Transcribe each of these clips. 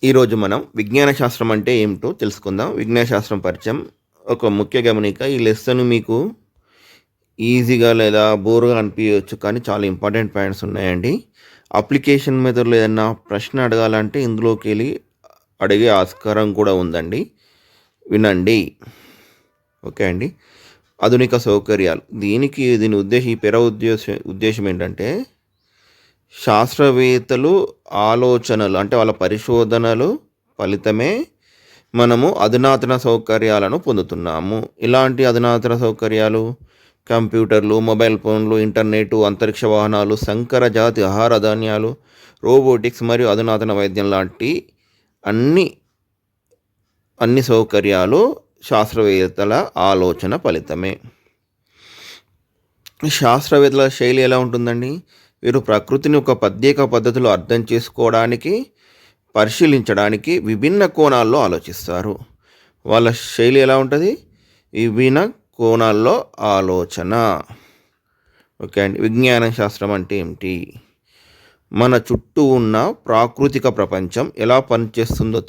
ఈరోజు మనం విజ్ఞాన శాస్త్రం అంటే ఏమిటో తెలుసుకుందాం. విజ్ఞాన శాస్త్రం పరిచయం. ఒక ముఖ్య గమనిక, ఈ లెసన్ మీకు ఈజీగా లేదా బోర్‌గా అనిపియొచ్చు. కానీ చాలా ఇంపార్టెంట్ పాయింట్స్ ఉన్నాయండి. అప్లికేషన్ మెథడ్‌లో ఏదన్నా ప్రశ్న అడగాలంటే ఇందులోకెళ్ళి అడిగే ఆస్కారం కూడా ఉందండి. వినండి. ఓకే అండి. ఆధునిక సౌకర్యాలు. దీని ఉద్దేశం ఏంటంటే, శాస్త్రవేత్తలు ఆలోచనలు అంటే వాళ్ళ పరిశోధనలు ఫలితమే మనము అధునాతన సౌకర్యాలను పొందుతున్నాము. ఇలాంటి అధునాతన సౌకర్యాలు కంప్యూటర్లు, మొబైల్ ఫోన్లు, ఇంటర్నెట్, అంతరిక్ష వాహనాలు, సంకర జాతి ఆహార ధాన్యాలు, రోబోటిక్స్ మరియు అధునాతన వైద్యం లాంటి అన్ని అన్ని సౌకర్యాలు శాస్త్రవేత్తల ఆలోచన ఫలితమే. శాస్త్రవేత్తల శైలి ఎలా ఉంటుందండి? వీరు ప్రకృతిని ఒక ప్రత్యేక పద్ధతిలో అర్థం చేసుకోవడానికి, పరిశీలించడానికి విభిన్న కోణాల్లో ఆలోచిస్తారు. వాళ్ళ శైలి ఎలా ఉంటుంది? విభిన్న కోణాల్లో ఆలోచన. ఓకే అండి. విజ్ఞాన శాస్త్రం అంటే ఏమిటి? మన చుట్టూ ఉన్న ప్రాకృతిక ప్రపంచం ఎలా పనిచేస్తుందో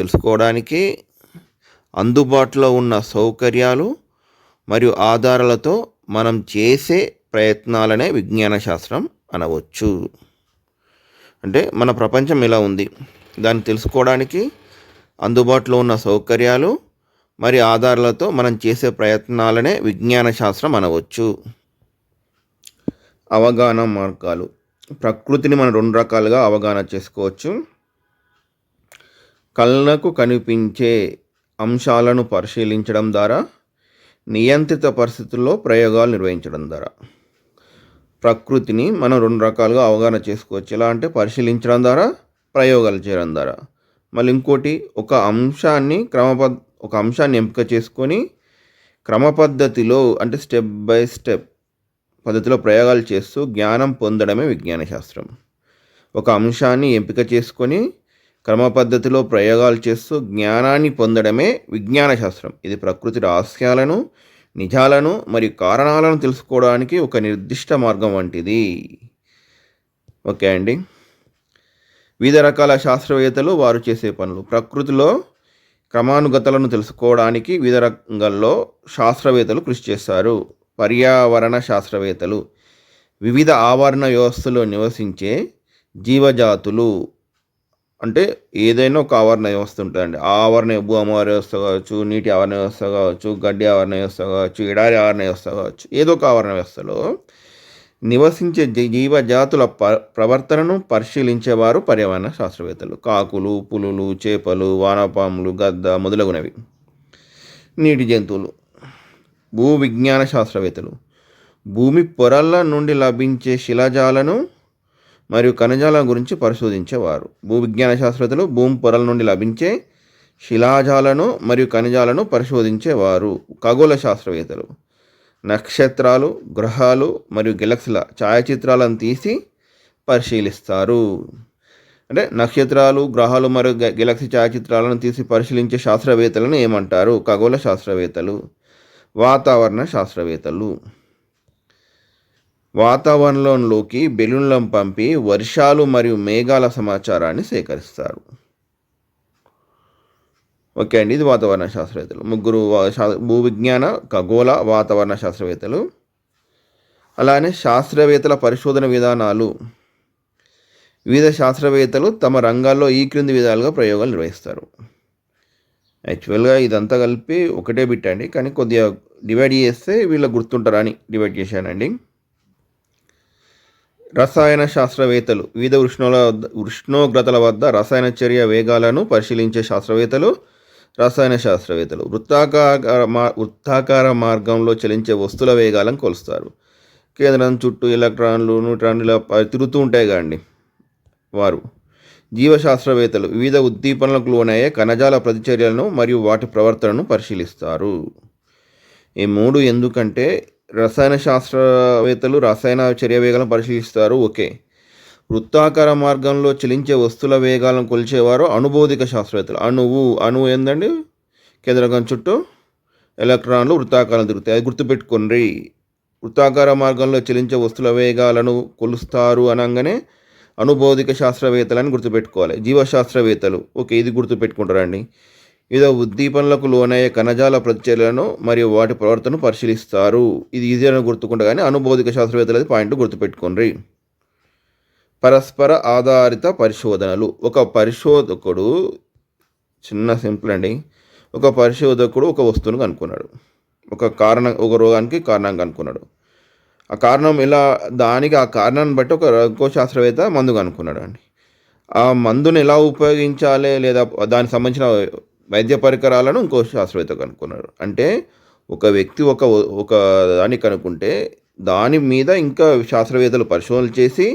తెలుసుకోవడానికి, అందుబాటులో ఉన్న సౌకర్యాలు మరియు ఆధారాలతో మనం చేసే ప్రయత్నాలనే విజ్ఞాన శాస్త్రం అనవచ్చు. అంటే మన ప్రపంచం ఎలా ఉంది దాన్ని తెలుసుకోవడానికి అందుబాటులో ఉన్న సౌకర్యాలు మరియు ఆధారాలతో మనం చేసే ప్రయత్నాలనే విజ్ఞాన శాస్త్రం అనవచ్చు. అవగాహన మార్గాలు. ప్రకృతిని మనం 2 రకాలుగా అవగాహన చేసుకోవచ్చు. కళ్ళకు కనిపించే అంశాలను పరిశీలించడం ద్వారా, నియంత్రిత పరిస్థితుల్లో ప్రయోగాలు నిర్వహించడం ద్వారా. ప్రకృతిని మనం 2 రకాలుగా అవగాహన చేసుకోవచ్చు. ఎలా అంటే పరిశీలించడం ద్వారా, ప్రయోగాలు చేయడం ద్వారా. మళ్ళీ ఇంకోటి, ఒక అంశాన్ని ఎంపిక చేసుకొని క్రమపద్ధతిలో అంటే స్టెప్ బై స్టెప్ పద్ధతిలో ప్రయోగాలు చేస్తూ జ్ఞానం పొందడమే విజ్ఞాన శాస్త్రం. ఒక అంశాన్ని ఎంపిక చేసుకొని క్రమపద్ధతిలో ప్రయోగాలు చేస్తూ జ్ఞానాన్ని పొందడమే విజ్ఞాన శాస్త్రం. ఇది ప్రకృతి రహస్యాలను, నిజాలను మరియు కారణాలను తెలుసుకోవడానికి ఒక నిర్దిష్ట మార్గం వంటిది. ఓకే అండి. వివిధ రకాల శాస్త్రవేత్తలు వారు చేసే పనులు. ప్రకృతిలో క్రమానుగతలను తెలుసుకోవడానికి వివిధ రంగాల్లో శాస్త్రవేత్తలు కృషి చేస్తారు. పర్యావరణ శాస్త్రవేత్తలు వివిధ ఆవరణ వ్యవస్థలో నివసించే జీవజాతులు, అంటే ఏదైనా ఒక ఆవరణ వ్యవస్థ ఉంటుందండి. ఆ భూ ఆవరణ వ్యవస్థ కావచ్చు, నీటి ఆవరణ వ్యవస్థ కావచ్చు, గడ్డి ఆవరణ వ్యవస్థ కావచ్చు, ఎడారి ఆవరణ వ్యవస్థ కావచ్చు, ఏదో ఒక ఆవరణ వ్యవస్థలో నివసించే జీవజాతుల ప్రవర్తనను పరిశీలించేవారు పర్యావరణ శాస్త్రవేత్తలు. కాకులు, పులులు, చేపలు, వానపాములు, గద్ద మొదలగునవి. నీటి జంతువులు. భూ విజ్ఞాన శాస్త్రవేత్తలు భూమి పొరల నుండి లభించే శిలాజాలను మరియు ఖనిజాల గురించి పరిశోధించేవారు. భూవిజ్ఞాన శాస్త్రవేత్తలు భూమి పొరల నుండి లభించే శిలాజాలను మరియు ఖనిజాలను పరిశోధించేవారు. ఖగోళ శాస్త్రవేత్తలు నక్షత్రాలు, గ్రహాలు మరియు గెలాక్సీల ఛాయాచిత్రాలను తీసి పరిశీలిస్తారు. అంటే నక్షత్రాలు, గ్రహాలు మరియు గెలాక్సీ ఛాయాచిత్రాలను తీసి పరిశీలించే శాస్త్రవేత్తలను ఏమంటారు? ఖగోళ శాస్త్రవేత్తలు. వాతావరణ శాస్త్రవేత్తలు వాతావరణంలోకి బెలూన్లను పంపి వర్షాలు మరియు మేఘాల సమాచారాన్ని సేకరిస్తారు. ఓకే అండి. ఇది వాతావరణ శాస్త్రవేత్తలు. ముగ్గురు భూవిజ్ఞాన, ఖగోళ, వాతావరణ శాస్త్రవేత్తలు. అలానే శాస్త్రవేత్తల పరిశోధన విధానాలు. వివిధ శాస్త్రవేత్తలు తమ రంగాల్లో ఈ క్రింది విధాలుగా ప్రయోగాలు నిర్వహిస్తారు. యాక్చువల్గా ఇదంతా కలిపి ఒకటే బిట్ అండి, కానీ కొద్దిగా డివైడ్ చేస్తే వీళ్ళకి గుర్తుంటారని డివైడ్ చేశానండి. రసాయన శాస్త్రవేత్తలు వివిధ ఉష్ణోగ్రతల వద్ద రసాయన చర్య వేగాలను పరిశీలించే శాస్త్రవేత్తలు రసాయన శాస్త్రవేత్తలు. వృత్తాకార మార్గంలో చలించే వస్తువుల వేగాలను కొలుస్తారు. కేంద్రం చుట్టూ ఎలక్ట్రాన్లు, న్యూట్రాన్లు ఇలా తిరుగుతూ ఉంటాయి కదండి వారు. జీవశాస్త్రవేత్తలు వివిధ ఉద్దీపనలకు లోనయ్యే కణజాల ప్రతిచర్యలను మరియు వాటి ప్రవర్తనను పరిశీలిస్తారు. ఈ 3 ఎందుకంటే రసాయన శాస్త్రవేత్తలు రసాయన చర్య వేగాలను పరిశీలిస్తారు. ఓకే. వృత్తాకార మార్గంలో చలించే వస్తువుల వేగాలను కొలిచేవారు అణుభౌతిక శాస్త్రవేత్తలు. అణువు ఏందండి? కేంద్రకం చుట్టూ ఎలక్ట్రాన్లు వృత్తాకారం తిరుగుతాయి. అది గుర్తుపెట్టుకోండి. వృత్తాకార మార్గంలో చలించే వస్తువుల వేగాలను కొలుస్తారు అనగానే అనుభౌతిక శాస్త్రవేత్తలని గుర్తుపెట్టుకోవాలి. జీవశాస్త్రవేత్తలు ఓకే, ఇది గుర్తుపెట్టుకుంటారండి. వివిధ ఉద్దీపనలకు లోనయ్యే కణజాల ప్రతిచర్యలను మరియు వాటి ప్రవర్తనను పరిశీలిస్తారు. ఇది ఈజీ అని గుర్తుకుంటా కానీ అనుభౌతిక శాస్త్రవేత్తలది పాయింట్ గుర్తుపెట్టుకోండి. పరస్పర ఆధారిత పరిశోధనలు. ఒక పరిశోధకుడు, చిన్న సింపుల్ అండి, ఒక పరిశోధకుడు ఒక వస్తువును కనుక్కున్నాడు. ఒక రోగానికి కారణం కనుక్కున్నాడు. ఆ కారణం ఆ కారణాన్ని బట్టి ఇంకో శాస్త్రవేత్త మందు కనుక్కున్నాడు అండి. ఆ మందుని ఎలా ఉపయోగించాలి లేదా దానికి సంబంధించిన వైద్య పరికరాలను ఇంకో శాస్త్రవేత్త కనుక్కున్నాడు. అంటే ఒక వ్యక్తి ఒక దాన్ని కనుక్కుంటే దాని మీద ఇంకా శాస్త్రవేత్తలు పరిశోధనలు చేసి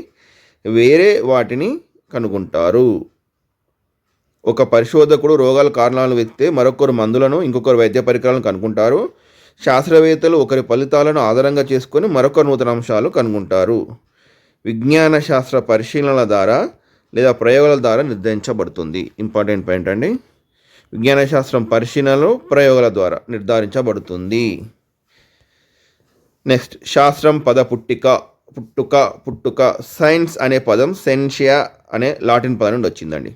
వేరే వాటిని కనుక్కుంటారు. ఒక పరిశోధకుడు రోగాల కారణాలను వెతికితే మరొకరు మందులను, ఇంకొకరు వైద్య పరికరాలను కనుక్కుంటారు. శాస్త్రవేత్తలు ఒకరి ఫలితాలను ఆధారంగా చేసుకొని మరొక నూతన అంశాలు కనుగొంటారు. విజ్ఞాన శాస్త్ర పరిశీలనల ద్వారా లేదా ప్రయోగాల ద్వారా నిర్ధారించబడుతుంది. ఇంపార్టెంట్ పాయింట్ అండి. విజ్ఞాన శాస్త్రం పరిశీలనలు, ప్రయోగాల ద్వారా నిర్ధారించబడుతుంది. నెక్స్ట్, శాస్త్రం పద పుట్టుక. సైన్స్ అనే పదం సెన్షియా అనే లాటిన్ పదం నుండి వచ్చిందండి.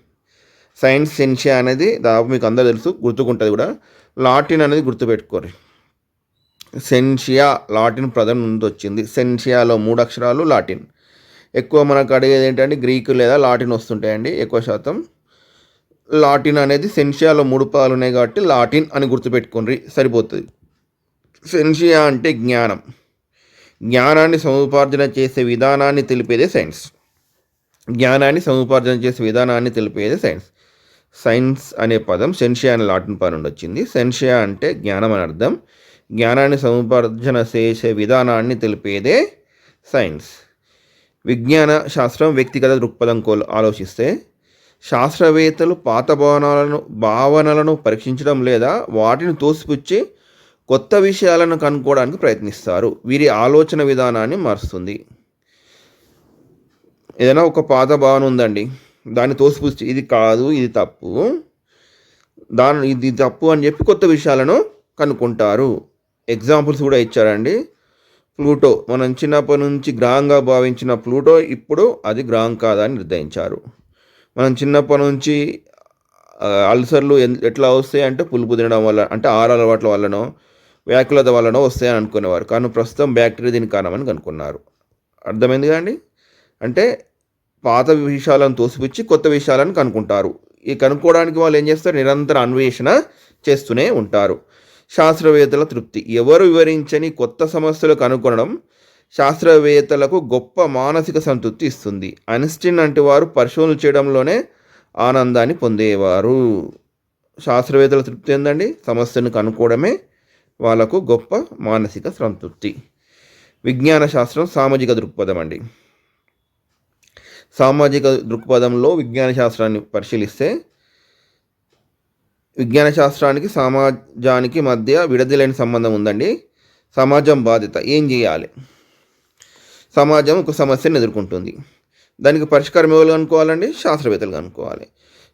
సైన్స్, సెన్షియా అనేది దాదాపు మీకు అందరూ తెలుసు, గుర్తుకుంటుంది కూడా. లాటిన్ అనేది గుర్తుపెట్టుకోరు. సెన్షియా లాటిన్ పదం నుండి వచ్చింది. సెన్షియాలో 3 అక్షరాలు లాటిన్. ఎక్కువ మనకు అడిగేది ఏంటంటే గ్రీకు లేదా లాటిన్ వస్తుంటాయండి. ఎక్కువ శాతం లాటిన్ అనేది సెన్షియాలో 3 పదాలు ఉన్నాయి కాబట్టి లాటిన్ అని గుర్తుపెట్టుకోండి, సరిపోతుంది. సెన్షియా అంటే జ్ఞానం. జ్ఞానాన్ని సముపార్జన చేసే విధానాన్ని తెలిపేదే సైన్స్. సైన్స్ అనే పదం సెన్షియా అనే లాటిన్ పదం నుండి వచ్చింది. సెన్షియా అంటే జ్ఞానం అని అర్థం. జ్ఞానాన్ని సముపార్జన చేసే విధానాన్ని తెలిపేదే సైన్స్. విజ్ఞాన శాస్త్రం వ్యక్తిగత దృక్పథం ఆలోచిస్తే శాస్త్రవేత్తలు పాత భావనలను పరీక్షించడం లేదా వాటిని తోసిపుచ్చి కొత్త విషయాలను కనుక్కోవడానికి ప్రయత్నిస్తారు. వీరి ఆలోచన విధానాన్ని మారుస్తుంది. ఏదైనా ఒక పాత భావన ఉందండి, దాన్ని తోసిపుచ్చి ఇది కాదు, ఇది తప్పు, ఇది తప్పు అని చెప్పి కొత్త విషయాలను కనుక్కుంటారు. ఎగ్జాంపుల్స్ కూడా ఇచ్చారండి. ప్లూటో, మనం చిన్నప్పటి నుంచి గ్రహంగా భావించిన ప్లూటో ఇప్పుడు అది గ్రహం కాదని నిర్ధారించారు. మనం చిన్నప్పటి నుంచి అల్సర్లు ఎట్లా వస్తాయి అంటే పులుపు తినడం వల్ల, అంటే ఆహార అలవాట్ల వల్లనో వ్యాకులత వల్లనో వస్తాయని అనుకునేవారు. కానీ ప్రస్తుతం బ్యాక్టీరియా దీనికి కారణమని కనుక్కున్నారు. అర్థమైంది కదండి. అంటే పాత విషయాలను తోసిపుచ్చి కొత్త విషయాలను కనుక్కుంటారు. ఈ కనుక్కోవడానికి వాళ్ళు ఏం చేస్తారు, నిరంతర అన్వేషణ చేస్తూనే ఉంటారు. శాస్త్రవేత్తల తృప్తి. ఎవరు వివరించని కొత్త సమస్యలు కనుగొనడం శాస్త్రవేత్తలకు గొప్ప మానసిక సంతృప్తి ఇస్తుంది. ఐన్స్టీన్ వంటి వారు పరిశోధనలు చేయడంలోనే ఆనందాన్ని పొందేవారు. శాస్త్రవేత్తల తృప్తి ఏందండి, సమస్యను కనుక్కోవడమే వాళ్ళకు గొప్ప మానసిక సంతృప్తి. విజ్ఞాన శాస్త్రం సామాజిక దృక్పథం అండి. సామాజిక దృక్పథంలో విజ్ఞాన శాస్త్రాన్ని పరిశీలిస్తే విజ్ఞాన శాస్త్రానికి సమాజానికి మధ్య విడదీయలేని సంబంధం ఉందండి. సమాజం బాధ్యత. ఏం చేయాలి? సమాజం ఒక సమస్యను ఎదుర్కొంటుంది, దానికి పరిష్కారం ఎవరు కనుక్కోవాలండి? శాస్త్రవేత్తలు కనుక్కోవాలి.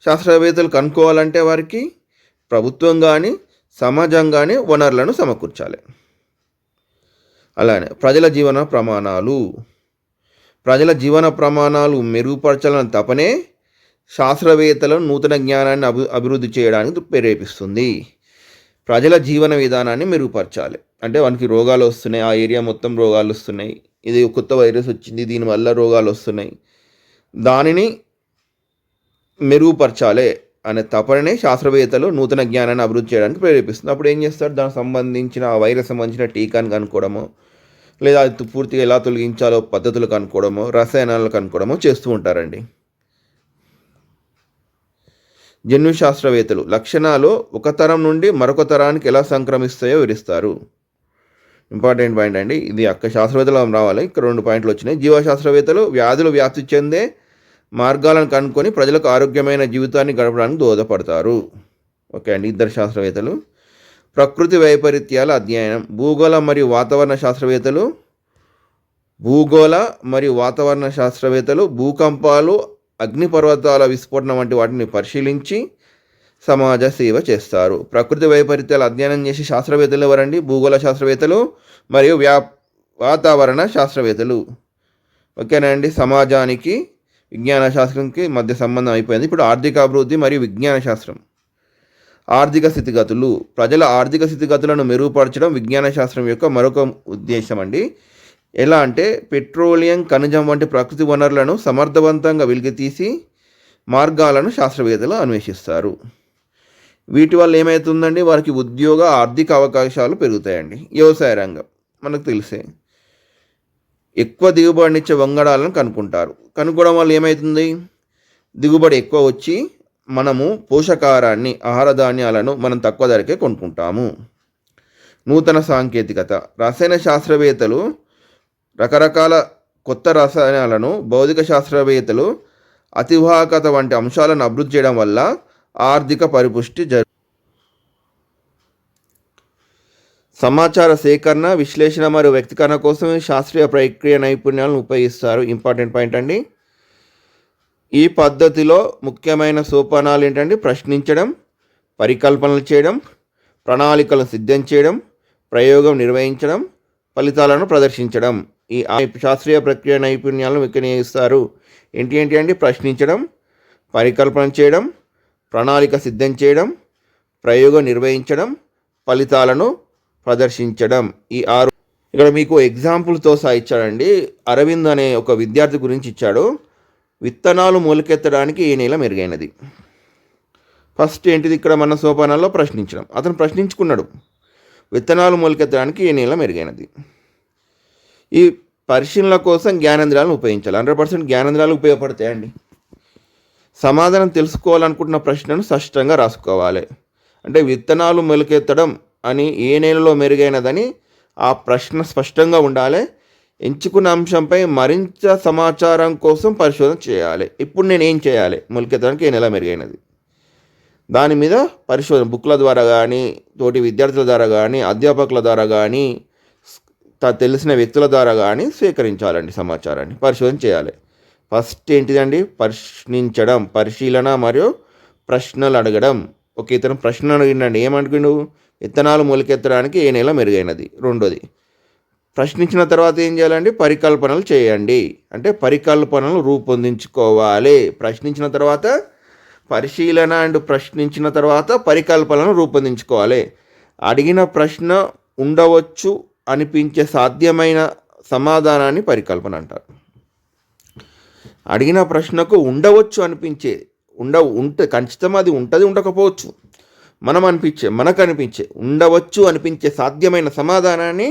శాస్త్రవేత్తలు కనుక్కోవాలంటే వారికి ప్రభుత్వం కానీ సమాజం కానీ వనరులను సమకూర్చాలి. అలానే ప్రజల జీవన ప్రమాణాలు మెరుగుపరచాలని తపనే శాస్త్రవేత్తలను నూతన జ్ఞానాన్ని అభివృద్ధి చేయడానికి ప్రేరేపిస్తుంది. ప్రజల జీవన విధానాన్ని మెరుగుపరచాలి అంటే వానికి రోగాలు వస్తున్నాయి, ఆ ఏరియా మొత్తం రోగాలు వస్తున్నాయి, ఇది కొత్త వైరస్ వచ్చింది, దీనివల్ల రోగాలు వస్తున్నాయి, దానిని మెరుగుపరచాలి అనే తపననే శాస్త్రవేత్తలు నూతన జ్ఞానాన్ని అభివృద్ధి చేయడానికి ప్రేరేపిస్తుంది. అప్పుడు ఏం చేస్తారు, దానికి సంబంధించిన ఆ వైరస్ సంబంధించిన టీకాని కనుక్కోవడము, లేదా అది పూర్తిగా ఎలా తొలగించాలో పద్ధతులు కనుక్కోవడము, రసాయనాలు కనుక్కోవడము చేస్తూ ఉంటారండి. జన్యు శాస్త్రవేత్తలు లక్షణాలు ఒక తరం నుండి మరొక తరానికి ఎలా సంక్రమిస్తాయో వివరిస్తారు. ఇంపార్టెంట్ పాయింట్ అండి ఇది. శాస్త్రవేత్తలు రావాలి. ఇక్కడ 2 పాయింట్లు వచ్చినాయి. జీవశాస్త్రవేత్తలు వ్యాధులు వ్యాప్తి చెందే మార్గాలను కనుక్కొని ప్రజలకు ఆరోగ్యమైన జీవితాన్ని గడపడానికి దోహదపడతారు. ఓకే అండి, 2 శాస్త్రవేత్తలు. ప్రకృతి వైపరీత్యాల అధ్యయనం. భూగోళ మరియు వాతావరణ శాస్త్రవేత్తలు భూకంపాలు, అగ్నిపర్వతాల విస్ఫోటనం వంటి వాటిని పరిశీలించి సమాజ సేవ చేస్తారు. ప్రకృతి వైపరీత్యాలు అధ్యయనం చేసే శాస్త్రవేత్తలు ఎవరండి? భూగోళ శాస్త్రవేత్తలు మరియు వాతావరణ శాస్త్రవేత్తలు. ఓకేనా అండి. సమాజానికి విజ్ఞాన శాస్త్రంకి మధ్య సంబంధం అయిపోయింది. ఇప్పుడు ఆర్థిక అభివృద్ధి మరియు విజ్ఞాన శాస్త్రం. ఆర్థిక స్థితిగతులు, ప్రజల ఆర్థిక స్థితిగతులను మెరుగుపరచడం విజ్ఞాన శాస్త్రం యొక్క మరొక ఉద్దేశం అండి. ఎలా అంటే పెట్రోలియం, ఖనిజం వంటి ప్రకృతి వనరులను సమర్థవంతంగా వెలికితీసి మార్గాలను శాస్త్రవేత్తలు అన్వేషిస్తారు. వీటి వల్ల ఏమవుతుందండి, వారికి ఉద్యోగ ఆర్థిక అవకాశాలు పెరుగుతాయండి. వ్యవసాయ రంగం మనకు తెలిసే, ఎక్కువ దిగుబడినిచ్చే వంగడాలను కనుక్కోవడం వల్ల ఏమవుతుంది, దిగుబడి ఎక్కువ వచ్చి మనము పోషకాహారాన్ని, ఆహార ధాన్యాలను మనం తక్కువ ధరకే కొనుక్కుంటాము. నూతన సాంకేతికత, రసాయన శాస్త్రవేత్తలు రకరకాల కొత్త రసాయనాలను, భౌతిక శాస్త్రవేత్తలు అతివాహకత వంటి అంశాలను అభివృద్ధి చేయడం వల్ల ఆర్థిక పరిపుష్టి సమాచార సేకరణ, విశ్లేషణ మరియు వ్యక్తీకరణ కోసం శాస్త్రీయ ప్రక్రియ నైపుణ్యాలను ఉపయోగిస్తారు. ఇంపార్టెంట్ పాయింట్ అండి. ఈ పద్ధతిలో ముఖ్యమైన సోపానాలు ఏంటంటే ప్రశ్నించడం, పరికల్పనలు చేయడం, ప్రణాళికలను సిద్ధం చేయడం, ప్రయోగం నిర్వహించడం, ఫలితాలను ప్రదర్శించడం. ఈ శాస్త్రీయ ప్రక్రియ నైపుణ్యాలను వినియోగిస్తారు. ఏంటి అండి, ప్రశ్నించడం, పరికల్పన చేయడం, ప్రణాళిక సిద్ధం చేయడం, ప్రయోగం నిర్వహించడం, ఫలితాలను ప్రదర్శించడం. ఈ 6 ఇక్కడ మీకు ఎగ్జాంపుల్తో సహా ఇచ్చాడండి. అరవింద్ అనే ఒక విద్యార్థి గురించి ఇచ్చాడు. విత్తనాలు మొలకెత్తడానికి ఏ నేల మెరుగైనది. ఫస్ట్ ఏంటిది, ఇక్కడ మన సోపానాల్లో ప్రశ్నించడం. అతను ప్రశ్నించుకున్నాడు, విత్తనాలు మొలకెత్తడానికి ఏ నేల మెరుగైనది. ఈ పరిశీలన కోసం జ్ఞానేంద్రియాలను ఉపయోగించాలి. 100% జ్ఞానేంద్రియాలు ఉపయోగపడతాయండి. సమాధానం తెలుసుకోవాలనుకుంటున్న ప్రశ్నను స్పష్టంగా రాసుకోవాలి. అంటే విత్తనాలు మొలకెత్తడం అని ఏ నేలలో మెరుగైనదని ఆ ప్రశ్న స్పష్టంగా ఉండాలి. ఎంచుకున్న అంశంపై మరింత సమాచారం కోసం పరిశోధన చేయాలి. ఇప్పుడు నేను ఏం చేయాలి, మొలకెత్తడానికి ఏ నెల మెరుగైనది, దాని మీద పరిశోధన బుక్ల ద్వారా కానీ, తోటి విద్యార్థుల ద్వారా కానీ, అధ్యాపకుల ద్వారా కానీ, తెలిసిన వ్యక్తుల ద్వారా కానీ స్వీకరించాలండి సమాచారాన్ని, పరిశోధన చేయాలి. ఫస్ట్ ఏంటిదండి, ప్రశ్నించడం, పరిశీలన మరియు ప్రశ్నలు అడగడం. ఒక ఇతను ప్రశ్న అడిగిండండి, ఏమడిగిండు, విత్తనాలు మొలకెత్తడానికి ఏ నెల మెరుగైనది. రెండోది, ప్రశ్నించిన తర్వాత ఏం చేయాలండి, పరికల్పనలు చేయండి. అంటే పరికల్పనలు రూపొందించుకోవాలి. ప్రశ్నించిన తర్వాత పరిశీలన అండ్ ప్రశ్నించిన తర్వాత పరికల్పనలను రూపొందించుకోవాలి. అడిగిన ప్రశ్న ఉండవచ్చు అనిపించే సాధ్యమైన సమాధానాన్ని పరికల్పన అంటారు. అడిగిన ప్రశ్నకు ఉండవచ్చు అనిపించే, ఉంటే ఖచ్చితం అది ఉంటుంది, ఉండకపోవచ్చు, మనకు అనిపించే ఉండవచ్చు అనిపించే సాధ్యమైన సమాధానాన్ని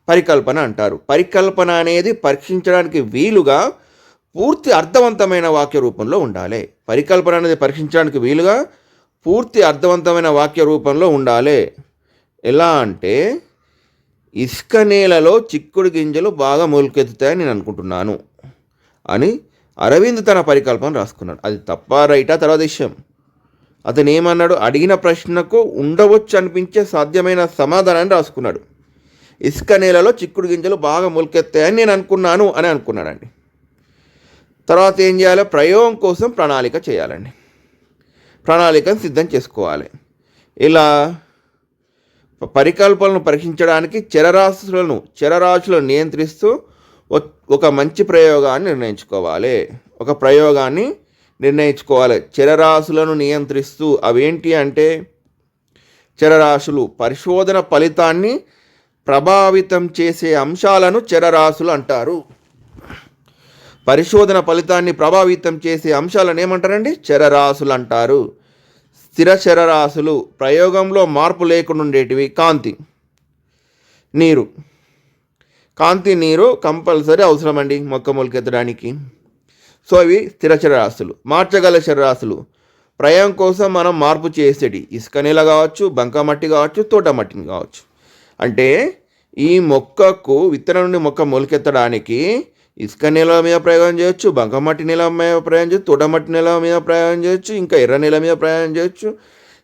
పరికల్పన అంటారు. పరికల్పన అనేది పరీక్షించడానికి వీలుగా పూర్తి అర్థవంతమైన వాక్య రూపంలో ఉండాలి. పరికల్పన అనేది పరీక్షించడానికి వీలుగా పూర్తి అర్థవంతమైన వాక్య రూపంలో ఉండాలి. ఎలా అంటే, ఇసుక నేలలో చిక్కుడు గింజలు బాగా మొలకెత్తుతాయని నేను అనుకుంటున్నాను అని అరవింద్ తన పరికల్పన రాసుకున్నాడు. అది తప్ప రైటా తర్వాత విషయం. అతను ఏమన్నాడు, అడిగిన ప్రశ్నకు ఉండవచ్చు అనిపించే సాధ్యమైన సమాధానాన్ని రాసుకున్నాడు. ఇసుక నేలలో చిక్కుడు గింజలు బాగా మొలకెత్తాయని నేను అనుకున్నాను అని అనుకున్నాడండి. తర్వాత ఏం చేయాలి, ప్రయోగం కోసం ప్రణాళిక చేయాలండి. ప్రణాళికను సిద్ధం చేసుకోవాలి. ఇలా పరికల్పనలను పరీక్షించడానికి చరరాశులను నియంత్రిస్తూ ఒక మంచి ప్రయోగాన్ని నిర్ణయించుకోవాలి. చరరాశులను నియంత్రిస్తూ, అవేంటి అంటే, చరరాశులు పరిశోధన ఫలితాన్ని ప్రభావితం చేసే అంశాలను చరరాశులు అంటారు. పరిశోధన ఫలితాన్ని ప్రభావితం చేసే అంశాలను ఏమంటారండి, చరరాశులు అంటారు. స్థిర చరరాశులు ప్రయోగంలో మార్పు లేకుండా ఉండేటివి. కాంతి, నీరు కంపల్సరీ అవసరం అండి మొక్క మొలకెత్తడానికి. సో ఇవి స్థిర చరరాశులు. మార్చగల చరరాశులు ప్రయోగం కోసం మనం మార్పు చేసేటి ఇసుక నేల కావచ్చు, బంకమట్టి కావచ్చు, తోట మట్టిని కావచ్చు. అంటే ఈ మొక్కకు విత్తనం నుండి మొక్క మొలకెత్తడానికి ఇసుక నేల మీద ప్రయోగం చేయొచ్చు, బంకమట్టి నేల మీద ప్రయోగం చేయొచ్చు, తోటమట్టి నేల మీద ప్రయోగం చేయొచ్చు, ఇంకా ఎర్ర నేల మీద ప్రయోగం చేయొచ్చు,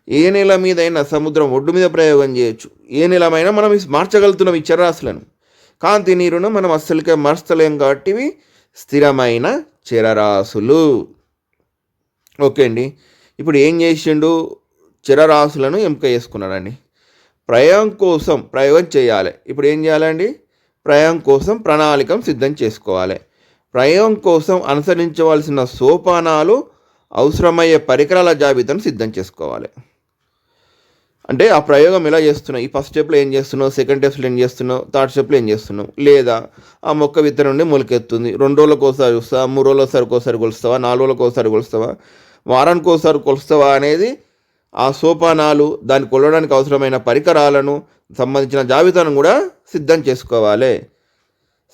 ఏ నేల మీద అయినా సముద్రం ఒడ్డు మీద ప్రయోగం చేయొచ్చు. ఏ నేలమైనా మనం మార్చగలుగుతున్నాం ఈ చరరాశులను. కాంతి, నీరును మనం అస్సలుకే మార్చలేం కాబట్టి ఇవి స్థిరమైన చరరాశులు. ఓకే అండి. ఇప్పుడు ఏం చేసిండు, చరరాశులను ఎంపిక చేసుకున్నాడండి. ప్రయోగం కోసం ప్రయోగం చేయాలి. ఇప్పుడు ఏం చేయాలండి, ప్రయోగం కోసం ప్రణాళికను సిద్ధం చేసుకోవాలి. ప్రయోగం కోసం అనుసరించవలసిన సోపానాలు, అవసరమయ్యే పరికరాల జాబితాను సిద్ధం చేసుకోవాలి. అంటే ఆ ప్రయోగం ఎలా చేస్తున్నావు, ఈ ఫస్ట్ స్టెప్లో ఏం చేస్తున్నావు, సెకండ్ స్టెప్స్లో ఏం చేస్తున్నావు, థర్డ్ స్టెప్లో ఏం చేస్తున్నావు, లేదా ఆ మొక్క విత్తనం నుండి మొలకెత్తుంది 2 రోజులకు ఒకసారి చూస్తావా, 3 రోజులకు ఒకసారి కొలుస్తావా, 4 రోజులకు ఒకసారి కొలుస్తావా, వారానికి ఒకసారి కొలుస్తావా అనేది ఆ సోపానాలు, దాన్ని కొలవడానికి అవసరమైన పరికరాలను సంబంధించిన జాబితాను కూడా సిద్ధం చేసుకోవాలి.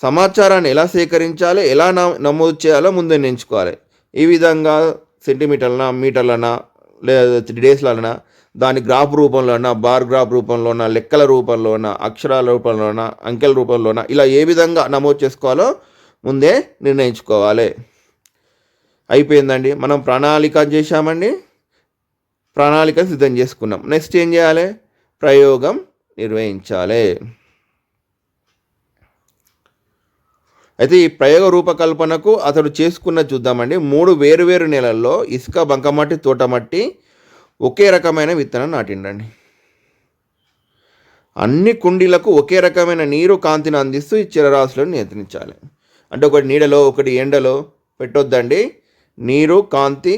సమాచారాన్ని ఎలా సేకరించాలి, ఎలా నమోదు చేయాలో ముందే నిర్ణయించుకోవాలి. ఈ విధంగా సెంటీమీటర్లనా, మీటర్లనా, లేదా డేస్లనా, దాని గ్రాఫ్ రూపంలోనా, బార్ గ్రాఫ్ రూపంలోనా, లెక్కల రూపంలోనా, అక్షరాల రూపంలోనా, అంకెల రూపంలోనా, ఇలా ఏ విధంగా నమోదు చేసుకోవాలో ముందే నిర్ణయించుకోవాలి. అయిపోయిందండి, మనం ప్రణాళిక చేశామండి, ప్రణాళిక సిద్ధం చేసుకున్నాం. నెక్స్ట్ ఏం చేయాలి, ప్రయోగం నిర్వహించాలి. అయితే ఈ ప్రయోగ రూపకల్పనకు అతడు చేసుకున్న చూద్దామండి. 3 వేరువేరు నెలల్లో ఇసుక, బంకమట్టి, తోటమట్టి ఒకే రకమైన విత్తనం నాటిండండి. అన్ని కుండీలకు ఒకే రకమైన నీరు, కాంతిని అందిస్తూ ఈ చరరాశులను నియంత్రించాలి. అంటే ఒకటి నీడలో, ఒకటి ఎండలో పెట్టొద్దండి. నీరు, కాంతి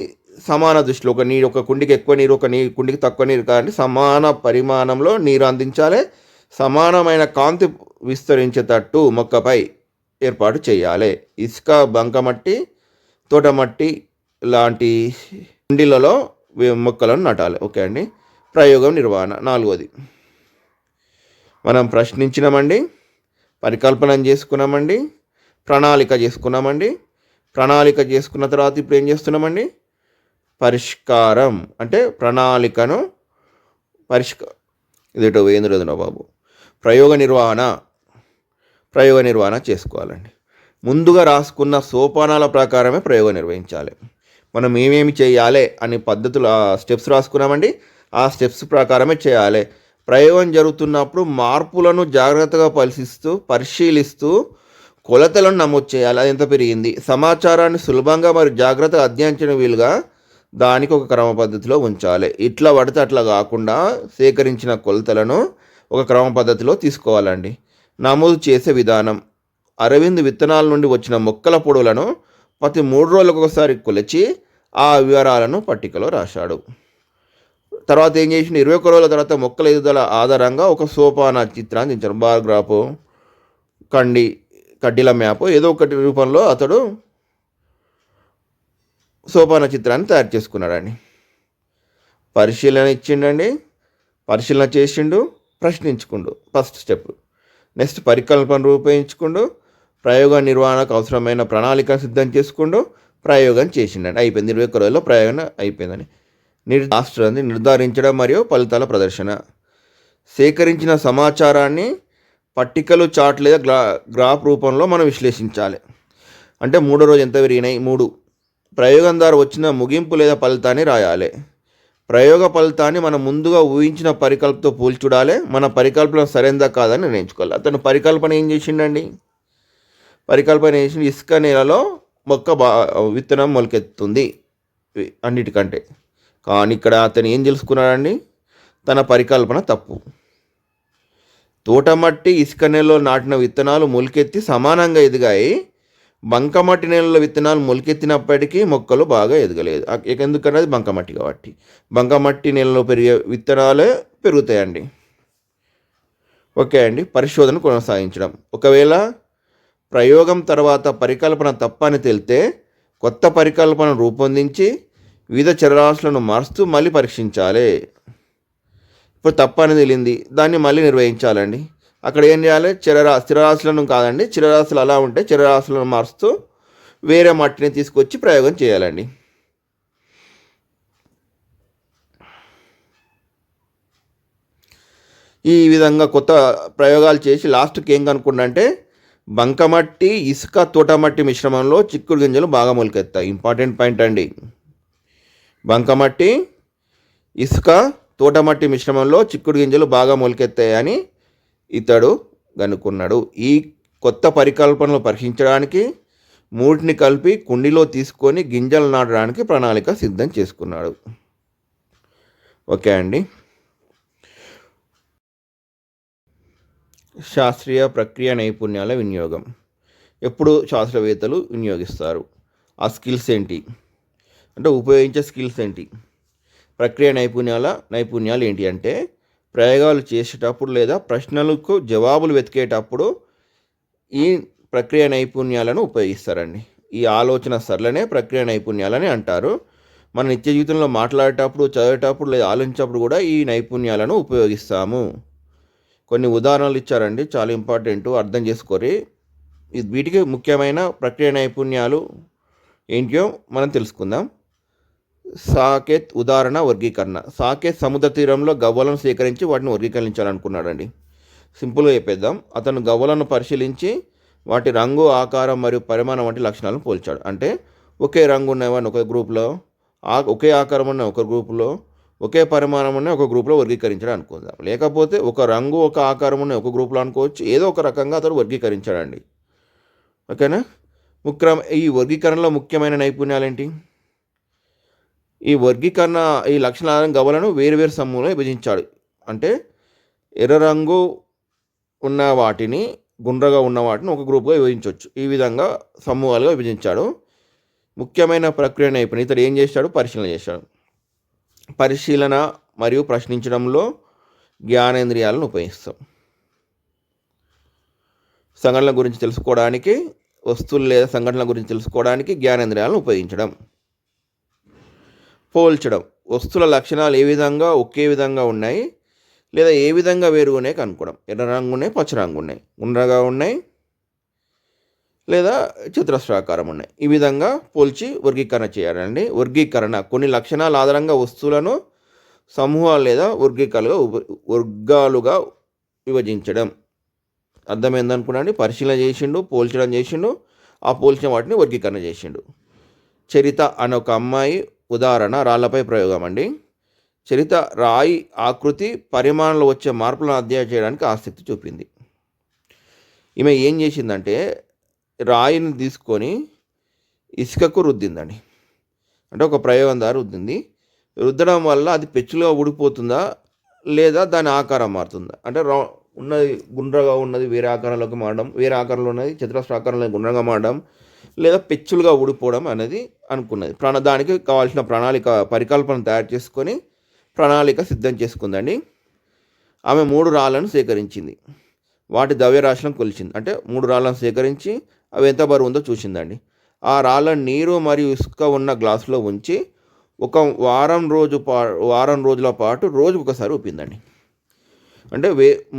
సమాన దృష్టిలో, ఒక కుండికి ఎక్కువ నీరు, కుండికి తక్కువ నీరు కాదండి, సమాన పరిమాణంలో నీరు అందించాలి. సమానమైన కాంతి విస్తరించేటట్టు మొక్కపై ఏర్పాటు చేయాలి. ఇసుక, బంకమట్టి, తోటమట్టి లాంటి కుండీలలో మొక్కలను నాటాలి. ఓకే అండి. ప్రయోగం నిర్వహణ 4వది. మనం ప్రశ్నించినామండి, పరికల్పన చేసుకున్నామండి, ప్రణాళిక చేసుకున్నామండి. ప్రణాళిక చేసుకున్న తర్వాత ఇప్పుడు ఏం చేస్తున్నామండి, పరిష్కారం. అంటే ప్రణాళికను ఇదేటో వేంద్రదున బాబు ప్రయోగ నిర్వహణ చేసుకోవాలండి. ముందుగా రాసుకున్న సోపానాల ప్రకారమే ప్రయోగం నిర్వహించాలి. మనం ఏమేమి చేయాలి అనే పద్ధతులు స్టెప్స్ రాసుకున్నామండి, ఆ స్టెప్స్ ప్రకారమే చేయాలి. ప్రయోగం జరుగుతున్నప్పుడు మార్పులను జాగ్రత్తగా పరిశీలిస్తూ కొలతలను నమోదు చేయాలి. అది ఎంత పెరిగింది, సమాచారాన్ని సులభంగా మరియు జాగ్రత్తగా అధ్యయనించిన వీలుగా దానికి ఒక క్రమ పద్ధతిలో ఉంచాలి. ఇట్లా పడితే అట్లా కాకుండా సేకరించిన కొలతలను ఒక క్రమ పద్ధతిలో తీసుకోవాలండి. నమోదు చేసే విధానం, అరవింద్ విత్తనాల నుండి వచ్చిన మొక్కల పొడవులను ప్రతి 3 రోజులకు ఒకసారి కొలిచి ఆ వివరాలను పట్టికలో రాశాడు. తర్వాత ఏం చేసిండు, 21 రోజుల తర్వాత మొక్కల ఎదుగుదల ఆధారంగా ఒక సోపాన చిత్రాన్ని దించాడు. బార్ గ్రాఫ్, కడ్డీల మ్యాప్, ఏదో ఒకటి రూపంలో అతడు సోపాన చిత్రాన్ని తయారు చేసుకున్నాడండి. పరిశీలన ఇచ్చిండండి, పరిశీలన చేసిండు, ప్రశ్నించుకుండు ఫస్ట్ స్టెప్. నెక్స్ట్ పరికల్పన రూపొందించుకుండు, ప్రయోగ నిర్వహణకు అవసరమైన ప్రణాళిక సిద్ధం చేసుకుండు, ప్రయోగం చేసిండండి. అయిపోయింది. 21 రోజుల్లో ప్రయోగం అయిపోయిందని. నిర్ధారించడం మరియు ఫలితాల ప్రదర్శన. సేకరించిన సమాచారాన్ని పట్టికలు, చార్ట్ లేదా గ్రాఫ్ రూపంలో మనం విశ్లేషించాలి. అంటే 3వ రోజు ఎంత పెరిగినాయి 3. ప్రయోగం ద్వారా వచ్చిన ముగింపు లేదా ఫలితాన్ని రాయాలి. ప్రయోగ ఫలితాన్ని మనం ముందుగా ఊహించిన పరికల్పనతో పోల్చుడాలి. మన పరికల్పన సరైనదా కాదని నిర్ణయించుకోవాలి. అతను పరికల్పన ఏం చేసిండండి, ఇసుక నేలలో మొక్క విత్తనం మొలకెత్తుంది అన్నిటికంటే. కానీ ఇక్కడ అతను ఏం తెలుసుకున్నాడండి, తన పరికల్పన తప్పు. తోటమట్టి, ఇసుక నేలలో నాటిన విత్తనాలు మొలకెత్తి సమానంగా ఎదిగాయి. బంకమట్టి నేలలో విత్తనాలు మొలకెత్తినప్పటికీ మొక్కలు బాగా ఎదగలేదు. ఎందుకన్నది బంకమట్టి కాబట్టి. బంకమట్టి నేలలో పెరిగే విత్తనాలే పెరుగుతాయండి. ఓకే అండి. పరిశోధన కొనసాగించడం. ఒకవేళ ప్రయోగం తర్వాత పరికల్పన తప్పని తేలితే కొత్త పరికల్పన రూపొందించి వివిధ చరరాశులను మారుస్తూ మళ్ళీ పరీక్షించాలి. ఇప్పుడు తప్పని తేలింది, దాన్ని మళ్ళీ నిర్వహించాలండి. అక్కడ ఏం చేయాలి, స్థిరరాశులను కాదండి, చిరరాశులు అలా ఉంటే చిరరాశులను మారుస్తూ వేరే మట్టిని తీసుకొచ్చి ప్రయోగం చేయాలండి. ఈ విధంగా కొత్త ప్రయోగాలు చేసి లాస్ట్కి ఏం కనుక్కుంటే బంకమట్టి, ఇసుక, తోటమట్టి మిశ్రమంలో చిక్కుడు గింజలు బాగా మొలకెత్తాయి. ఇంపార్టెంట్ పాయింట్ అండి. బంకమట్టి, ఇసుక, తోటమట్టి మిశ్రమంలో చిక్కుడు గింజలు బాగా మొలకెత్తాయని ఇతడు కనుక్కున్నాడు. ఈ కొత్త పరికల్పనలు పరీక్షించడానికి 3ని కలిపి కుండీలో తీసుకొని గింజలు నాటడానికి ప్రణాళిక సిద్ధం చేసుకున్నాడు. ఓకే అండి. శాస్త్రీయ ప్రక్రియ నైపుణ్యాల వినియోగం ఎప్పుడు శాస్త్రవేత్తలు వినియోగిస్తారు? ఆ స్కిల్స్ ఏంటి? అంటే ఉపయోగించే స్కిల్స్ ఏంటి? ప్రక్రియ నైపుణ్యాలు ఏంటి అంటే ప్రయోగాలు చేసేటప్పుడు లేదా ప్రశ్నలకు జవాబులు వెతికేటప్పుడు ఈ ప్రక్రియ నైపుణ్యాలను ఉపయోగిస్తారండి. ఈ ఆలోచన సరళనే ప్రక్రియ నైపుణ్యాలని అంటారు. మన నిత్య జీవితంలో మాట్లాడేటప్పుడు, చదివేటప్పుడు లేదా ఆలోచించేటప్పుడు కూడా ఈ నైపుణ్యాలను ఉపయోగిస్తాము. కొన్ని ఉదాహరణలు ఇచ్చారండి, చాలా ఇంపార్టెంట్, అర్థం చేసుకోరి. వీటికి ముఖ్యమైన ప్రక్రియ నైపుణ్యాలు ఏంటో మనం తెలుసుకుందాం. సాకేత్ ఉదాహరణ వర్గీకరణ. సాకేత్ సముద్ర తీరంలో గవ్వలను సేకరించి వాటిని వర్గీకరించాలనుకున్నాడండి. సింపుల్గా చెప్పేద్దాం. అతను గవ్వలను పరిశీలించి వాటి రంగు, ఆకారం మరియు పరిమాణం వంటి లక్షణాలను పోల్చాడు. అంటే ఒకే రంగు ఉన్నవాడిని ఒక గ్రూప్లో, ఒకే ఆకారం ఉన్న ఒక గ్రూపులో, ఒకే పరిమాణం ఉన్న ఒక గ్రూప్లో వర్గీకరించడం అనుకుందాం. లేకపోతే ఒక రంగు ఒక ఆకారం ఉన్న ఒక గ్రూప్లో అనుకోవచ్చు. ఏదో ఒక రకంగా అతడు వర్గీకరించాడండి. ఓకేనా? ఈ వర్గీకరణలో ముఖ్యమైన నైపుణ్యాలు ఏంటి? ఈ లక్షణాల గవ్వలను వేరువేరు సమూహంలో విభజించాడు. అంటే ఎర్ర రంగు ఉన్న వాటిని, గుండ్రగా ఉన్న వాటిని ఒక గ్రూప్గా విభజించవచ్చు. ఈ విధంగా సమూహాలుగా విభజించాడు. ముఖ్యమైన ప్రక్రియ నైపుణ్యం. ఇతడు ఏం చేశాడు? పరిశీలన చేశాడు. పరిశీలన మరియు ప్రశ్నించడంలో జ్ఞానేంద్రియాలను ఉపయోగిస్తాం. సంఘటనల గురించి తెలుసుకోవడానికి, వస్తువులు లేదా సంఘటనల గురించి తెలుసుకోవడానికి జ్ఞానేంద్రియాలను ఉపయోగించడం. పోల్చడం. వస్తువుల లక్షణాలు ఏ విధంగా ఒకే విధంగా ఉన్నాయి లేదా ఏ విధంగా వేరు ఉన్నాయి కనుక్కోవడం. ఎర్ర రంగు ఉన్నాయి, పచ్చ రంగు ఉన్నాయి, గుండ్రగా ఉన్నాయి లేదా చతురస్రాకారం ఉన్నాయి. ఈ విధంగా పోల్చి వర్గీకరణ చేయాలండి. వర్గీకరణ కొన్ని లక్షణాల ఆధారంగా వస్తువులను సమూహాలు లేదా వర్గాలుగా విభజించడం. అర్థమైందనుకున్నాండి. పరిశీలన చేసిండు, పోల్చడం చేసిండు, ఆ పోల్చిన వాటిని వర్గీకరణ చేసిండు. చరిత అనే ఒక అమ్మాయి ఉదాహరణ రాళ్లపై ప్రయోగం అండి. చరిత రాయి ఆకృతి, పరిమాణంలో వచ్చే మార్పులను అధ్యయనం చేయడానికి ఆసక్తి చూపింది. ఈమె ఏం చేసిందంటే రాయిని తీసుకొని ఇసుకకు రుద్దిందండి. అంటే ఒక ప్రయోగం ద్వారా రుద్దింది. రుద్దడం వల్ల అది పెచ్చులుగా ఊడిపోతుందా లేదా దాని ఆకారం మారుతుందా? అంటే ఉన్నది గుండ్రగా ఉన్నది వేరే ఆకారంలోకి మారడం, వేరే ఆకారంలో ఉన్నది చతురస్ర ఆకారంలో గుండ్రంగా మారడం, లేదా పెచ్చులుగా ఊడిపోవడం అనేది అనుకున్నది. దానికి కావాల్సిన పరికల్పన తయారు చేసుకొని ప్రణాళిక సిద్ధం చేసుకుందండి. ఆమె 3 రాళ్లను సేకరించింది. వాటి ద్రవ్యరాశులను కొలిచింది. అంటే 3 రాళ్లను సేకరించి అవి ఎంత బరువు ఉందో చూసిందండి. ఆ రాళ్ళను నీరు మరియు ఇసుక ఉన్న గ్లాసులో ఉంచి ఒక వారం రోజుల పాటు రోజుకు ఒకసారి ఊపిందండి. అంటే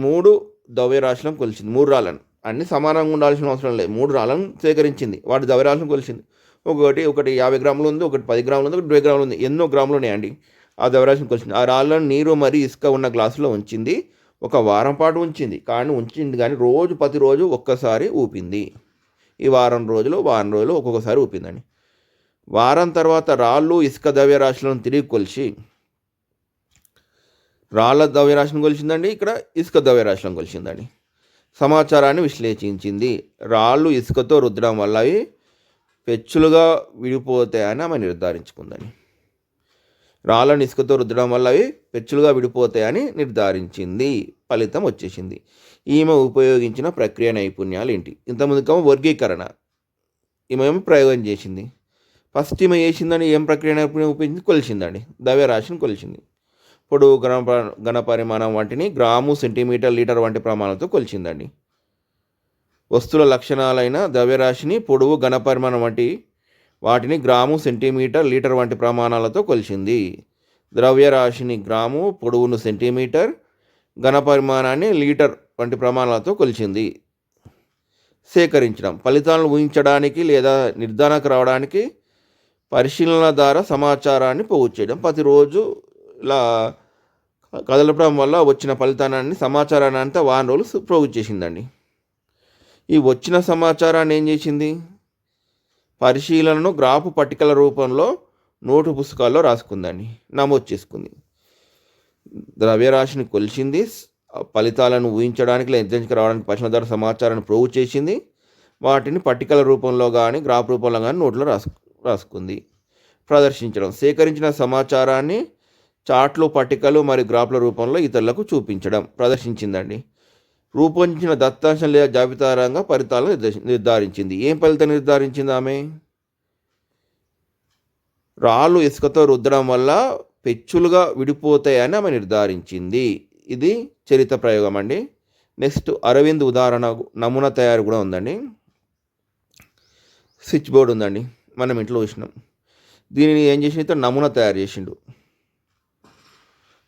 3 ద్రవ్యరాశులను కొలిచింది. 3 రాళ్ళను, అన్ని సమానంగా ఉండాల్సిన అవసరం లేదు. 3 రాళ్ళను సేకరించింది, వాటి ద్రవ్యరాశులను కొలిచింది. ఒకటి 50 గ్రాములు ఉంది, ఒకటి 10 గ్రాములు ఉంది, ఒకటి 20 గ్రాములు ఉంది, ఎన్నో గ్రాములు ఉన్నాయండి. ఆ ద్రవ్యరాశిని కొలిచింది. ఆ రాళ్ళను నీరు మరియు ఇసుక ఉన్న గ్లాసులో ఉంచింది. ఒక వారం పాటు ఉంచింది. కానీ ప్రతిరోజు ఒక్కసారి ఊపింది. ఈ వారం రోజులు ఒక్కొక్కసారి ఊపిందండి. వారం తర్వాత రాళ్ళు, ఇసుక ద్రవ్యరాశులను తిరిగి కొలిచి రాళ్ళ ద్రవ్యరాశిని కొలిచిందండి, ఇక్కడ ఇసుక ద్రవ్యరాశులను కొలిచిందండి. సమాచారాన్ని విశ్లేషించింది. రాళ్ళు ఇసుకతో రుద్దడం వల్ల అవి పెచ్చులుగా విడిపోతాయని ఆమె నిర్ధారించుకుందని. రాళ్ళను ఇసుకతో రుద్దడం వల్ల అవి పెచ్చులుగా విడిపోతాయని నిర్ధారించింది. ఫలితం వచ్చేసింది. ఈమె ఉపయోగించిన ప్రక్రియ నైపుణ్యాలు ఏంటి? ఇంతకుముందుకేమో వర్గీకరణ, ఈమె ప్రయోగం చేసింది. ఫస్ట్ ఈమె చేసిందని ఏం ప్రక్రియ నైపుణ్యం ఉపయోగించి కొలిచిందండి. ద్రవ్యరాశిని కొలిచింది. పొడవు, ఘన పరిమాణం వంటిని గ్రాము, సెంటీమీటర్, లీటర్ వంటి ప్రమాణాలతో కొలిచిందండి. వస్తువుల లక్షణాలైన ద్రవ్యరాశిని, పొడవు, ఘన పరిమాణం వంటి వాటిని గ్రాము, సెంటీమీటర్, లీటర్ వంటి ప్రమాణాలతో కొలిచింది. ద్రవ్యరాశిని గ్రాము, పొడవును సెంటీమీటర్, ఘన పరిమాణాన్ని లీటర్ వంటి ప్రమాణాలతో కొలిచింది. సేకరించడం. ఫలితాలను ఊహించడానికి లేదా నిర్ధారణకు రావడానికి పరిశీలన ద్వారా సమాచారాన్ని పోగు చేయడం. ప్రతిరోజు ఇలా కదలపడం వల్ల వచ్చిన ఫలితాన్ని, సమాచారాన్ని అంతా వారం రోజులు పోగు చేసిందండి. ఈ వచ్చిన సమాచారాన్ని ఏం చేసింది? పరిశీలనను గ్రాఫ్ పట్టికల రూపంలో నోటు పుస్తకాల్లో రాసుకుందండి, నమోదు చేసుకుంది. ద్రవ్యరాశిని కొలిచింది. ఫలితాలను ఊహించడానికి లేదా నిర్ధారణకు రావడానికి పరిశీలన ద్వారా సమాచారాన్ని పోగు చేసింది. వాటిని పట్టికల రూపంలో కానీ గ్రాఫ్ రూపంలో కానీ నోట్లో రాసుకుంది. ప్రదర్శించడం. సేకరించిన సమాచారాన్ని చార్ట్లు, పట్టికలు మరియు గ్రాఫ్ల రూపంలో ఇతరులకు చూపించడం, ప్రదర్శించిందండి. రూపొందించిన దత్తాంశం లేదా జాబితారంగా ఫలితాలను నిర్ధారించింది. ఏం ఫలితం నిర్ధారించింది ఆమె? రాళ్ళు ఇసుకతో రుద్దడం వల్ల పెచ్చులుగా విడిపోతాయని ఆమె నిర్ధారించింది. ఇది చరిత్ర ప్రయోగం అండి. నెక్స్ట్ అరవింద్ ఉదాహరణ నమూనా తయారు కూడా ఉందండి. స్విచ్ బోర్డు ఉందండి, మనం ఇంట్లో చూసినాం. దీనిని ఏం చేసిండు? నమూనా తయారు చేసిండు.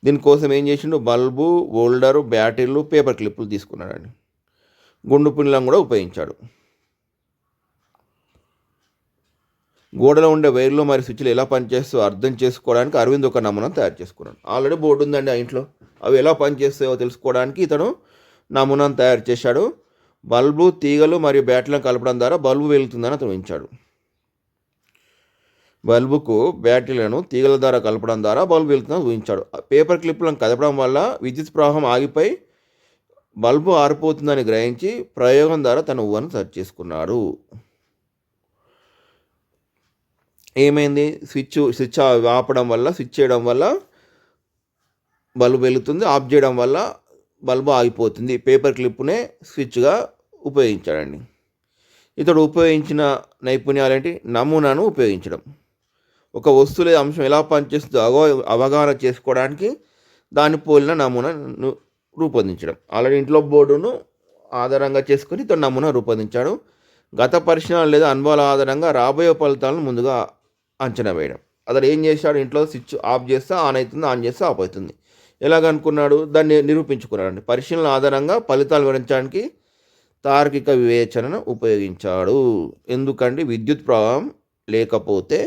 దీనికోసం ఏం చేసిండు? బల్బు, హోల్డరు, బ్యాటరీలు, పేపర్ క్లిప్పులు తీసుకున్నాడండి. గుండు పిన్లను కూడా ఉపయోగించాడు. గోడలో ఉండే వైర్లు మరియు స్విచ్లు ఎలా పనిచేస్తూ అర్థం చేసుకోవడానికి అరవింద్ ఒక నమూనా తయారు చేసుకున్నాడు. ఆల్రెడీ బోర్డు ఉందండి ఆ ఇంట్లో, అవి ఎలా పనిచేస్తాయో తెలుసుకోవడానికి ఇతను నమూనాను తయారు చేశాడు. బల్బు, తీగలు మరియు బ్యాటరీలను కలపడం ద్వారా బల్బు వెలుగుతుందని అతను ఊహించాడు. బల్బుకు బ్యాటరీలను తీగల ద్వారా కలపడం ద్వారా బల్బు వెలుగుతుందని ఊహించాడు. పేపర్ క్లిప్లను కదపడం వల్ల విద్యుత్ ప్రవాహం ఆగిపోయి బల్బు ఆరిపోతుందని గ్రహించి ప్రయోగం ద్వారా తన ఊహను సెర్చ్ చేసుకున్నాడు. ఏమైంది? స్విచ్ ఆపడం వల్ల, స్విచ్ చేయడం వల్ల బల్బు వెలుగుతుంది, ఆఫ్ చేయడం వల్ల బల్బు ఆగిపోతుంది. పేపర్ క్లిప్నే స్విచ్గా ఉపయోగించాడండి. ఇతడు ఉపయోగించిన నైపుణ్యాలు ఏంటి? నమూనాను ఉపయోగించడం, ఒక వస్తువు లేదా అంశం ఎలా పనిచేస్తుందో అవగాహన చేసుకోవడానికి దాన్ని పోలిన నమూనాను రూపొందించడం. ఆల్రెడీ ఇంట్లో బోర్డును ఆధారంగా చేసుకుని ఇతడు నమూనా రూపొందించాడు. గత పరిశీలన లేదా అనుభవాల ఆధారంగా రాబోయే ఫలితాలను ముందుగా అంచనా వేయడం. అతడు ఏం చేశాడు? ఇంట్లో స్విచ్ ఆఫ్ చేస్తే ఆన్ అవుతుంది, ఆన్ చేస్తే ఆఫ్ అవుతుంది. ఎలాగనుకున్నాడు? దాన్ని నిరూపించుకున్నాడు. పరిశీలన ఆధారంగా ఫలితాలు వివరించడానికి తార్కిక వివేచనను ఉపయోగించాడు. ఎందుకంటే విద్యుత్ ప్రవాహం లేకపోతే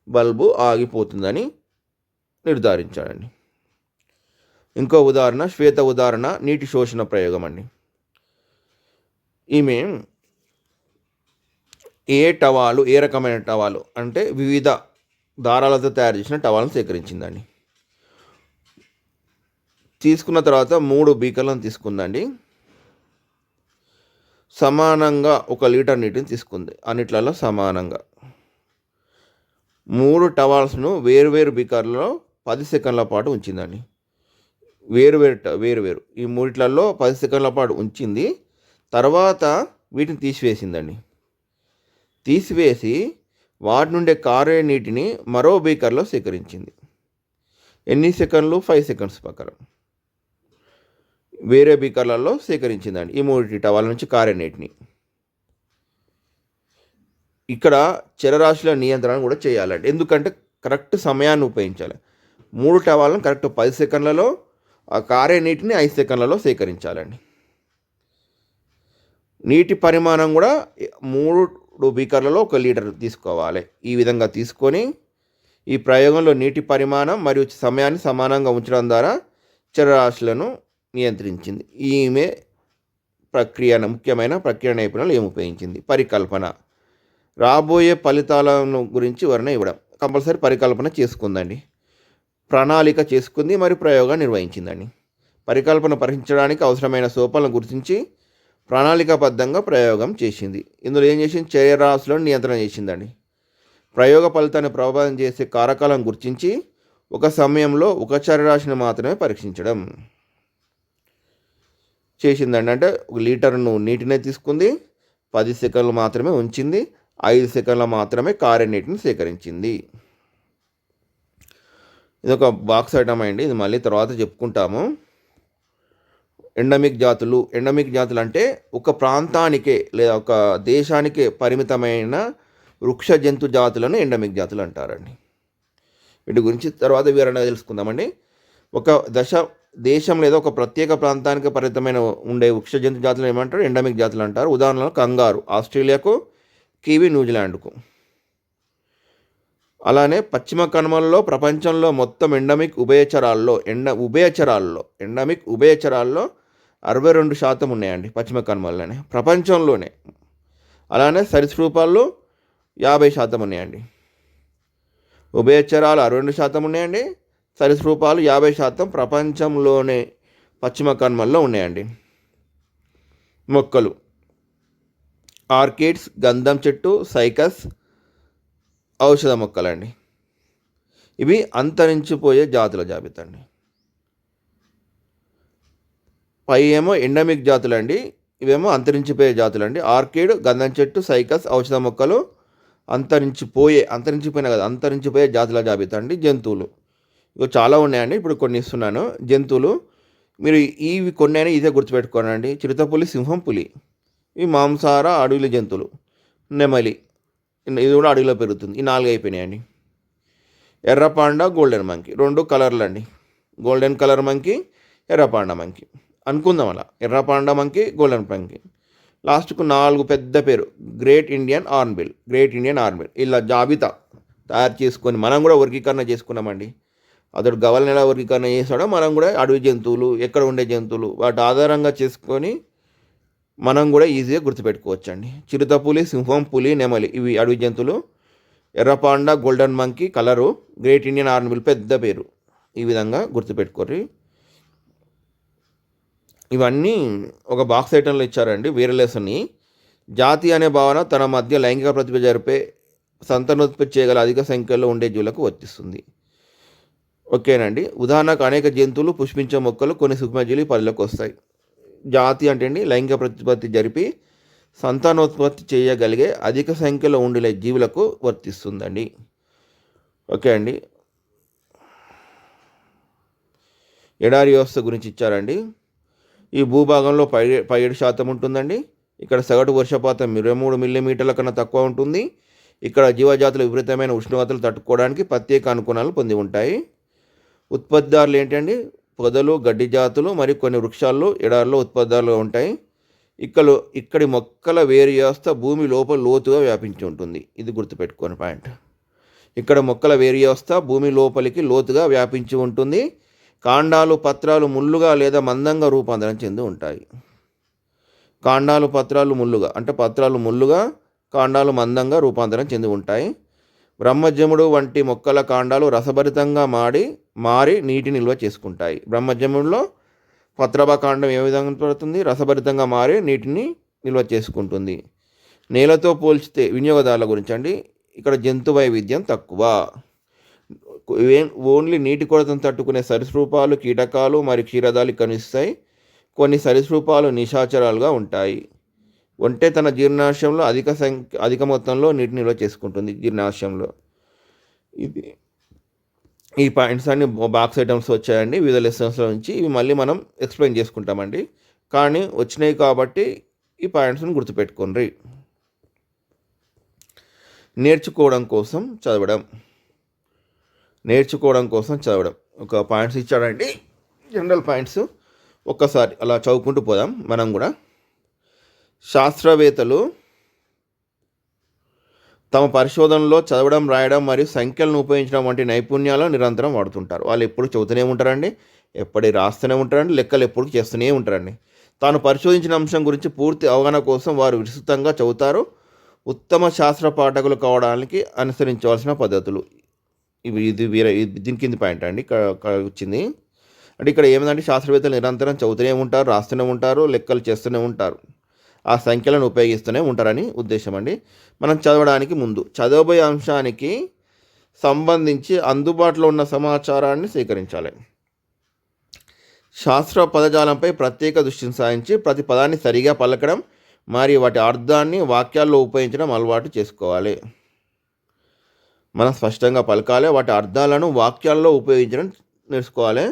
బల్బు ఆగిపోతుందని నిర్ధారించాడండి. ఇంకో ఉదాహరణ, శ్వేత ఉదాహరణ నీటి శోషణ ప్రయోగం అండి. ఈమె ఏ రకమైన టవాలు అంటే వివిధ దారాలతో తయారు చేసిన టవాలను సేకరించిందండి. తీసుకున్న తర్వాత 3 బీకర్లను తీసుకుందండి. సమానంగా 1 లీటర్ నీటిని తీసుకుంది. అన్నిట్లలో సమానంగా 3 టవాల్స్ను వేరువేరు బీకర్లలో 10 సెకండ్ల పాటు ఉంచిందండి. వేరువేరు ఈ మూడిట్లలో 10 సెకండ్ల పాటు ఉంచింది. తర్వాత వీటిని తీసివేసిందండి. తీసివేసి వాటి నుండి కారే నీటిని మరో బీకర్లో సేకరించింది. ఎన్ని సెకండ్లు? 5 సెకండ్స్ ప్రకారం వేరే బీకర్లలో సేకరించిందండి ఈ 3 టవాల నుంచి కారే నీటిని. ఇక్కడ చరరాశుల నియంత్రణ కూడా చేయాలండి. ఎందుకంటే కరెక్ట్ సమయాన్ని ఉపయోగించాలి. 3 టవాలను కరెక్ట్ 10 సెకండ్లలో, ఆ కారే నీటిని 5 సెకండ్లలో సేకరించాలండి. నీటి పరిమాణం కూడా 3 బీకర్లలో 1 లీటర్ తీసుకోవాలి. ఈ విధంగా తీసుకొని ఈ ప్రయోగంలో నీటి పరిమాణం మరియు సమయాన్ని సమానంగా ఉంచడం ద్వారా చరరాశులను నియంత్రించింది. ఈమె ముఖ్యమైన ప్రక్రియ నైపుణ్యాలు ఏమి ఉపయోగించింది? పరికల్పన, రాబోయే ఫలితాలను గురించి వివరణ ఇవ్వడం. కంపల్సరీ పరికల్పన చేసుకుందండి, ప్రణాళిక చేసుకుంది, మరియు ప్రయోగాన్ని నిర్వహించిందండి. పరికల్పన పరీక్షించడానికి అవసరమైన సోపాలను గుర్తించి ప్రణాళికాబద్ధంగా ప్రయోగం చేసింది. ఇందులో ఏం చేసింది? చర్యరాశులను నియంత్రణ చేసిందండి. ప్రయోగ ఫలితాన్ని ప్రభావితం చేసే కారకాలను గుర్తించి ఒక సమయంలో ఒక చర్యరాశిని మాత్రమే పరీక్షించడం చేసిందండి. అంటే 1 లీటర్ను నీటినే తీసుకుంది, 10 సెకండ్లు మాత్రమే ఉంచింది, 5 సెకండ్ల మాత్రమే కారే నీటిని సేకరించింది. ఇది ఒక బాక్స్ ఐటమ్ అండి, ఇది మళ్ళీ తర్వాత చెప్పుకుంటాము. ఎండమిక్ జాతులు అంటే ఒక ప్రాంతానికే లేదా ఒక దేశానికే పరిమితమైన వృక్ష జంతు జాతులను ఎండమిక్ జాతులు అంటారండి. వీటి గురించి తర్వాత వివరంగా తెలుసుకుందామండి. ఒక దేశం లేదా ఒక ప్రత్యేక ప్రాంతానికి పరిమితమైన ఉండే వృక్ష జంతు జాతులు ఏమంటారు? ఎండమిక్ జాతులు అంటారు. ఉదాహరణలో కంగారు ఆస్ట్రేలియాకు, కివి న్యూజిలాండ్కు. అలానే పశ్చిమ కనుమలలో ప్రపంచంలో మొత్తం ఎండమిక్ ఉభయచరాల్లో 62% ఉన్నాయండి పశ్చిమ కనుమల్లోనే, ప్రపంచంలోనే. అలానే సరీసృపాల్లో 50% ఉన్నాయండి. ఉభయచరాలు 62% ఉన్నాయండి, సరీసృపాలు 50% ప్రపంచంలోనే పశ్చిమ కనుమల్లో ఉన్నాయండి. మొక్కలు ఆర్కిడ్స్, గంధం చెట్టు, సైకస్ ఔషధ మొక్కలండి. ఇవి అంతరించిపోయే జాతుల జాబితా అండి. పై ఏమో ఎండమిక్ జాతులండి, ఇవేమో అంతరించిపోయే జాతులండి. ఆర్కిడ్, గంధం చెట్టు, సైకస్, ఔషధ మొక్కలు, అంతరించిపోయే జాతుల జాబితా అండి జంతువులు. ఇవి చాలా ఉన్నాయండి, ఇప్పుడు కొన్ని ఇస్తున్నాను. జంతువులు మీరు ఇవి కొన్ని అయినా ఇదే గుర్తుపెట్టుకోనండి. చిరుతపులి, సింహం, పులి ఇవి మాంసాహార అడవిలో జంతువులు. నెమలి ఇది కూడా అడవిలో పెరుగుతుంది. ఈ 4 అయిపోయినాయండి. ఎర్ర పాండా, గోల్డెన్ మంకీ 2 కలర్లు అండి. గోల్డెన్ కలర్ మంకీ, ఎర్ర పాండా మంకీ అనుకుందాం అలా. ఎర్ర పాండా మంకీ, గోల్డెన్ మంకీ. లాస్ట్కు 4 పెద్ద పేరు గ్రేట్ ఇండియన్ ఆర్న్బిల్. ఇలా జాబితా తయారు చేసుకొని మనం కూడా వర్గీకరణ చేసుకున్నామండి. అతడు గవల్ని ఎలా వర్గీకరణ చేస్తాడో మనం కూడా అడవి జంతువులు, ఎక్కడ ఉండే జంతువులు వాటి ఆధారంగా చేసుకొని మనం కూడా ఈజీగా గుర్తుపెట్టుకోవచ్చండి. చిరుతపులి, సింహం, పులి, నెమలి ఇవి అడవి జంతువులు. ఎర్రపాండా, గోల్డెన్ మంకీ కలరు, గ్రేట్ ఇండియన్ ఆర్న్బిల్ పెద్ద పేరు. ఈ విధంగా గుర్తుపెట్టుకోర్రి. ఇవన్నీ ఒక బాక్స్ ఐటెంలో ఇచ్చారండి. వేరే లెసన్ని జాతి అనే భావన తన మధ్య లైంగిక ప్రతిభ జరిపే సంతానోత్పత్తి చేయగల అధిక సంఖ్యలో ఉండే జీవులకు వర్తిస్తుంది. ఓకేనండి. ఉదాహరణకు అనేక జంతువులు, పుష్పించే మొక్కలు, కొన్ని సూక్ష్మజీవులు పరిధిలోకి వస్తాయి. జాతి అంటే అండి లైంగిక ప్రతిపత్తి జరిపి సంతానోత్పత్తి చేయగలిగే అధిక సంఖ్యలో ఉండే జీవులకు వర్తిస్తుందండి. ఓకే అండి. ఎడారి వ్యవస్థ గురించి ఇచ్చారండి. ఈ భూభాగంలో 17% ఉంటుందండి. ఇక్కడ సగటు వర్షపాతం 23 మిల్లీమీటర్ల కన్నా తక్కువ ఉంటుంది. ఇక్కడ జీవజాతులు విపరీతమైన ఉష్ణోగ్రతలు తట్టుకోవడానికి ప్రత్యేక అనుకూలాలు పొంది ఉంటాయి. ఉత్పత్తిదారులు ఏంటండి? పొదలు, గడ్డి జాతులు మరియు కొన్ని వృక్షాలు ఎడారిలో ఉత్పత్తిదారులు ఉంటాయి. ఇక్కడి మొక్కల వేరు వ్యవస్థ భూమి లోపల లోతుగా వ్యాపించి ఉంటుంది. ఇది గుర్తుపెట్టుకోని పాయింట్. ఇక్కడ మొక్కల వేరు వ్యవస్థ భూమి లోపలికి లోతుగా వ్యాపించి ఉంటుంది. కాండాలు, పత్రాలు ముళ్ళుగా లేదా మందంగా రూపాంతరం చెంది ఉంటాయి. కాండాలు, పత్రాలు ముళ్ళుగా అంటే పత్రాలు ముళ్ళుగా, కాండాలు మందంగా రూపాంతరం చెంది ఉంటాయి. బ్రహ్మజముడు వంటి మొక్కల కాండాలు రసభరితంగా మారి నీటి నిల్వ చేసుకుంటాయి. బ్రహ్మజముడిలో పత్రభ కాండం ఏ విధంగా పడుతుంది? రసభరితంగా మారి నీటిని నిల్వ చేసుకుంటుంది. నేలతో పోల్చితే వినియోగదారుల గురించి అండి, ఇక్కడ జంతు వైవిధ్యం తక్కువ. ఓన్లీ నీటి కొరతను తట్టుకునే సరీసృపాలు, కీటకాలు మరియు క్షీరదాలు కనిపిస్తాయి. కొన్ని సరీసృపాలు నిశాచరాలుగా ఉంటాయి. ఒంటె తన జీర్ణాశయంలో అధిక మొత్తంలో నీటిని నిల్వ చేసుకుంటుంది. జీర్ణాశయంలో ఈ పాయింట్స్ అన్ని బాక్స్ ఐటమ్స్ వచ్చాయండి వివిధ లెసన్స్లో నుంచి. ఇవి మళ్ళీ మనం ఎక్స్ప్లెయిన్ చేసుకుంటామండి, కానీ వచ్చినాయి కాబట్టి ఈ పాయింట్స్ని గుర్తుపెట్టుకోండి. నేర్చుకోవడం కోసం చదవడం ఒక పాయింట్స్ ఇచ్చాడండి, జనరల్ పాయింట్స్. ఒక్కసారి అలా చదువుకుంటూ పోదాం మనం కూడా. శాస్త్రవేత్తలు తమ పరిశోధనలో చదవడం, రాయడం మరియు సంఖ్యలను ఉపయోగించడం వంటి నైపుణ్యాలను నిరంతరం వాడుతుంటారు. వాళ్ళు ఎప్పుడు చదువుతూనే ఉంటారండి, ఎప్పటి రాస్తూనే ఉంటారండి, లెక్కలు ఎప్పుడు చేస్తూనే ఉంటారండి. తాను పరిశోధించిన అంశం గురించి పూర్తి అవగాహన కోసం వారు విస్తృతంగా చదువుతారు. ఉత్తమ శాస్త్ర పాఠకులు కావడానికి అనుసరించవలసిన పద్ధతులు దీని కింది పాయింట్ అండి వచ్చింది. అంటే ఇక్కడ ఏమిటంటే శాస్త్రవేత్తలు నిరంతరం చదువుతూనే ఉంటారు, రాస్తూనే ఉంటారు, లెక్కలు చేస్తూనే ఉంటారు, ఆ సంఖ్యలను ఉపయోగిస్తూనే ఉంటారని ఉద్దేశం అండి. మనం చదవడానికి ముందు చదవబోయే అంశానికి సంబంధించి అందుబాటులో ఉన్న సమాచారాన్ని సేకరించాలి. శాస్త్ర పదజాలంపై ప్రత్యేక దృష్టిని సాధించి ప్రతి పదాన్ని సరిగా పలకడం మరియు వాటి అర్థాన్ని వాక్యాల్లో ఉపయోగించడం అలవాటు చేసుకోవాలి. మనం స్పష్టంగా పలకాలి, వాటి అర్థాలను వాక్యాల్లో ఉపయోగించడం నేర్చుకోవాలి.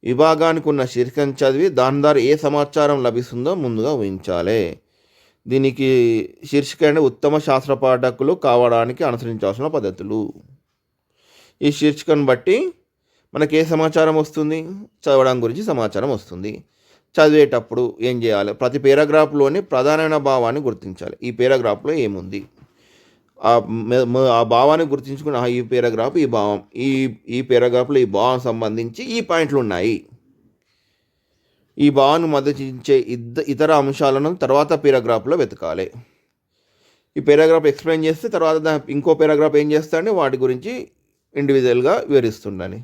విభాగానికి ఉన్న శీర్షికను చదివి దాని ద్వారా ఏ సమాచారం లభిస్తుందో ముందుగా ఊహించాలి. దీనికి శీర్షిక అంటే ఉత్తమ శాస్త్ర పాఠకులు కావడానికి అనుసరించాల్సిన పద్ధతులు. ఈ శీర్షికను బట్టి మనకి ఏ సమాచారం వస్తుంది? చదవడం గురించి సమాచారం వస్తుంది. చదివేటప్పుడు ఏం చేయాలి? ప్రతి పారాగ్రాఫ్లోని ప్రధానమైన భావాన్ని గుర్తించాలి. ఈ పారాగ్రాఫ్లో ఏముంది, ఆ భావాన్ని గుర్తించుకుని ఈ పారాగ్రాఫ్ ఈ భావం, ఈ పారాగ్రాఫ్లో ఈ భావం సంబంధించి ఈ పాయింట్లు ఉన్నాయి. ఈ భావాన్ని మద్దతించే ఇతర అంశాలను తర్వాత పారాగ్రాఫ్లో వెతకాలి. ఈ పారాగ్రాఫ్ ఎక్స్ప్లెయిన్ చేస్తే తర్వాత ఇంకో పారాగ్రాఫ్ ఏం చేస్తాడని వాటి గురించి ఇండివిజువల్గా వివరిస్తుండని.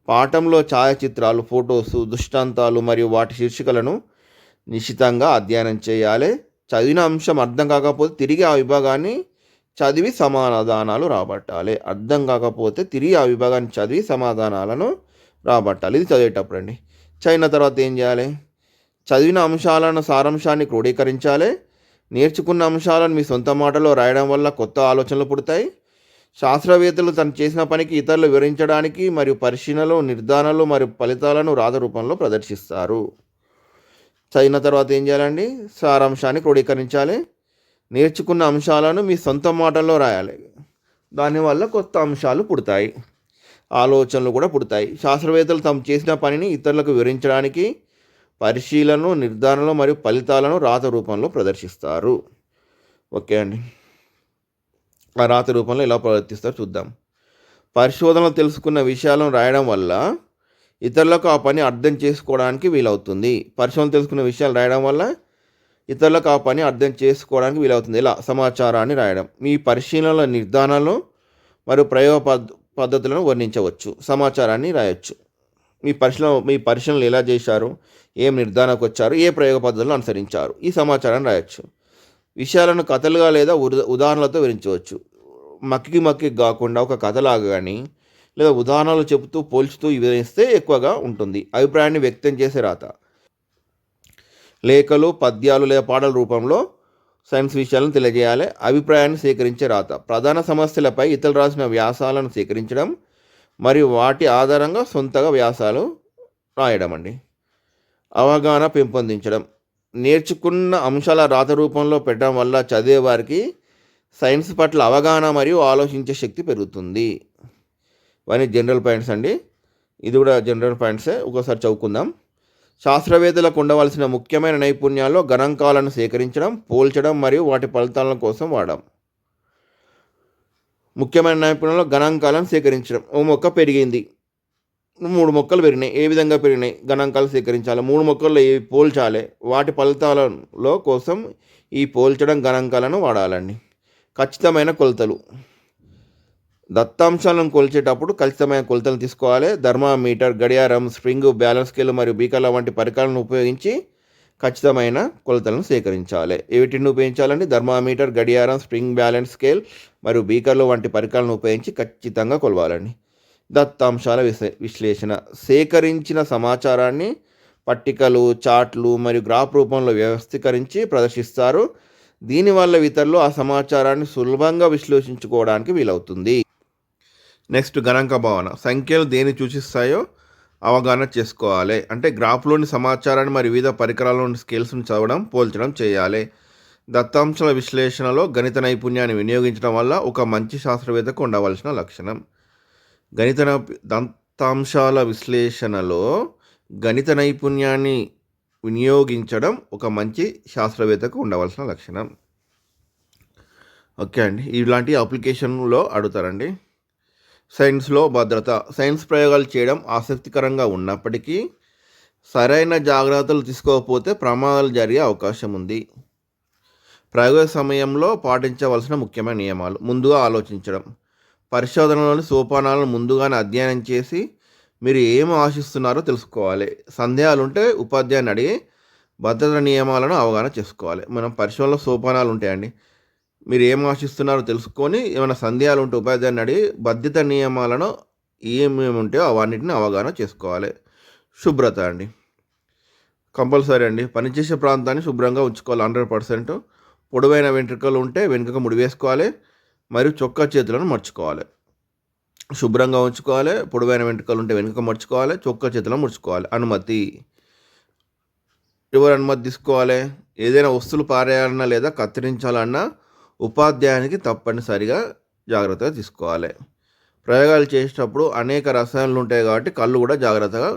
పాఠంలో ఛాయాచిత్రాలు, ఫొటోసు, దృష్టాంతాలు మరియు వాటి శీర్షికలను నిశితంగా అధ్యయనం చేయాలి. చదివిన అంశం అర్థం కాకపోతే తిరిగి ఆ విభాగాన్ని చదివి సమాధానాలు రాబట్టాలి. ఇది చదివేటప్పుడు అండి. చదివిన తర్వాత ఏం చేయాలి? చదివిన అంశాలను సారాంశాన్ని క్రోడీకరించాలి. నేర్చుకున్న అంశాలను మీ సొంత మాటలో రాయడం వల్ల కొత్త ఆలోచనలు పుడతాయి. శాస్త్రవేత్తలు తను చేసిన పనికి ఇతరులు వివరించడానికి మరియు పరిశీలనలు, నిర్ధారణలు మరియు ఫలితాలను రాత రూపంలో ప్రదర్శిస్తారు. చదివిన తర్వాత ఏం చేయాలండి? సారాంశాన్ని క్రోడీకరించాలి. నేర్చుకున్న అంశాలను మీ సొంత మాటల్లో రాయాలి. దానివల్ల కొత్త అంశాలు పుడతాయి, ఆలోచనలు కూడా పుడతాయి. శాస్త్రవేత్తలు తాము చేసిన పనిని ఇతరులకు వివరించడానికి పరిశీలనలు, నిర్ధారణలు మరియు ఫలితాలను రాత రూపంలో ప్రదర్శిస్తారు. ఓకే అండి, ఆ రాత రూపంలో ఎలా ప్రవర్తిస్తారో చూద్దాం. పరిశోధనలు తెలుసుకున్న విషయాలను రాయడం వల్ల ఇతరులకు ఆ పని అర్థం చేసుకోవడానికి వీలవుతుంది. పరిశోధన తెలుసుకున్న విషయాలు రాయడం వల్ల ఇతరులకు ఆ పని అర్థం చేసుకోవడానికి వీలవుతుంది. ఇలా సమాచారాన్ని రాయడం. మీ పరిశీలనల, నిర్ధారణలు మరియు ప్రయోగ పద్ధతులను వర్ణించవచ్చు. సమాచారాన్ని రాయొచ్చు. మీ పరిశీలనలు ఎలా చేశారు, ఏం నిర్ధారణకు వచ్చారు, ఏ ప్రయోగ పద్ధతులను అనుసరించారు, ఈ సమాచారాన్ని రాయొచ్చు. విషయాలను కథలుగా లేదా ఉదాహరణలతో వివరించవచ్చు. మక్కి కాకుండా ఒక కథలాగా కానీ లేదా ఉదాహరణలు చెబుతూ పోల్చుతూ వివరిస్తే ఎక్కువగా ఉంటుంది. అభిప్రాయాన్ని వ్యక్తం చేసే రాత. లేఖలు, పద్యాలు లేదా పాటల రూపంలో సైన్స్ విషయాలను తెలియజేయాలి. అభిప్రాయాన్ని సేకరించే రాత. ప్రధాన సమస్యలపై ఇతరులు రాసిన వ్యాసాలను సేకరించడం మరియు వాటి ఆధారంగా సొంతగా వ్యాసాలు రాయడం అండి. అవగాహన పెంపొందించడం. నేర్చుకున్న అంశాల రాత రూపంలో పెట్టడం వల్ల చదివేవారికి సైన్స్ పట్ల అవగాహన మరియు ఆలోచించే శక్తి పెరుగుతుంది. ఇవన్నీ జనరల్ పాయింట్స్ అండి. ఇది కూడా జనరల్ పాయింట్సే. ఒకసారి చదువుకుందాం. శాస్త్రవేత్తలకు ఉండవలసిన ముఖ్యమైన నైపుణ్యాల్లో గణాంకాలను సేకరించడం, పోల్చడం మరియు వాటి ఫలితాల కోసం వాడడం. ముఖ్యమైన నైపుణ్యంలో గణాంకాలను సేకరించడం. ఓ మొక్క పెరిగింది, 3 మొక్కలు పెరిగినాయి. ఏ విధంగా పెరిగినాయి? గణాంకాలు సేకరించాలి. 3 మొక్కల్లో ఏవి పోల్చాలి, వాటి ఫలితాలలో కోసం ఈ పోల్చడం గణాంకాలను వాడాలండి. ఖచ్చితమైన కొలతలు. దత్తాంశాలను కొలిచేటప్పుడు ఖచ్చితమైన కొలతలు తీసుకోవాలి. థర్మామీటర్, గడియారం, స్ప్రింగ్, బ్యాలెన్స్ స్కేల్ మరియు బీకర్ల వంటి పరికరాలను ఉపయోగించి ఖచ్చితమైన కొలతలను సేకరించాలి. వీటిని ఉపయోగించాలండి. థర్మామీటర్, గడియారం, స్ప్రింగ్, బ్యాలెన్స్ స్కేల్ మరియు బీకర్లు వంటి పరికరాలను ఉపయోగించి ఖచ్చితంగా కొలవాలండి. దత్తాంశాల విశ్లేషణ. సేకరించిన సమాచారాన్ని పట్టికలు, చార్ట్లు మరియు గ్రాఫ్ రూపంలో వ్యవస్థీకరించి ప్రదర్శిస్తారు. దీనివల్ల ఇతరులు ఆ సమాచారాన్ని సులభంగా విశ్లేషించుకోవడానికి వీలవుతుంది. నెక్స్ట్, గణాంక భావన. సంఖ్యలు దేన్ని సూచిస్తాయో అవగాహన చేసుకోవాలి. అంటే గ్రాఫ్లోని సమాచారాన్ని మరియు వివిధ పరికరాల్లోని స్కేల్స్ను చదవడం, పోల్చడం చేయాలి. దత్తాంశాల విశ్లేషణలో గణిత నైపుణ్యాన్ని వినియోగించడం వల్ల ఒక మంచి శాస్త్రవేత్తకు ఉండవలసిన లక్షణం. దత్తాంశాల విశ్లేషణలో గణిత నైపుణ్యాన్ని వినియోగించడం ఒక మంచి శాస్త్రవేత్తకు ఉండవలసిన లక్షణం. ఓకే అండి, ఇలాంటి అప్లికేషన్లో అడుగుతారండి. సైన్స్లో భద్రత. సైన్స్ ప్రయోగాలు చేయడం ఆసక్తికరంగా ఉన్నప్పటికీ సరైన జాగ్రత్తలు తీసుకోకపోతే ప్రమాదాలు జరిగే అవకాశం ఉంది. ప్రయోగ సమయంలో పాటించవలసిన ముఖ్యమైన నియమాలు. ముందుగా ఆలోచించడం. పరిశోధనలోని సోపానాలను ముందుగానే అధ్యయనం చేసి మీరు ఏమి ఆశిస్తున్నారో తెలుసుకోవాలి. సందేహాలు ఉంటే ఉపాధ్యాయుని అడిగి భద్రత నియమాలను అవగాహన చేసుకోవాలి. మనం పరిశోధనలో సోపానాలు ఉంటాయండి. మీరు ఏం ఆశిస్తున్నారో తెలుసుకొని ఏమైనా సందేహాలు ఉంటే ఉపాధ్యాయుని అడిగి భద్రత నియమాలను ఏమేమి ఉంటాయో అవన్నిటిని అవగాహన చేసుకోవాలి. శుభ్రత అండి, కంపల్సరీ అండి. పనిచేసే ప్రాంతాన్ని శుభ్రంగా ఉంచుకోవాలి 100%. పొడవైన వెంట్రుకలు ఉంటే వెనుకకు ముడి వేసుకోవాలి మరియు చొక్కా చేతులను మర్చుకోవాలి. శుభ్రంగా ఉంచుకోవాలి. పొడవైన వెంట్రుకలు ఉంటే వెనుక మర్చుకోవాలి, చొక్కా చేతులను ముడుచుకోవాలి. అనుమతి. ఎవరు అనుమతి తీసుకోవాలి? ఏదైనా వస్తువులు పారేయాలన్నా లేదా కత్తిరించాలన్నా ఉపాధ్యాయునికి తప్పనిసరిగా జాగ్రత్తగా తీసుకోవాలి. ప్రయోగాలు చేసేటప్పుడు అనేక రసాయనాలు ఉంటాయి కాబట్టి కళ్ళు కూడా జాగ్రత్తగా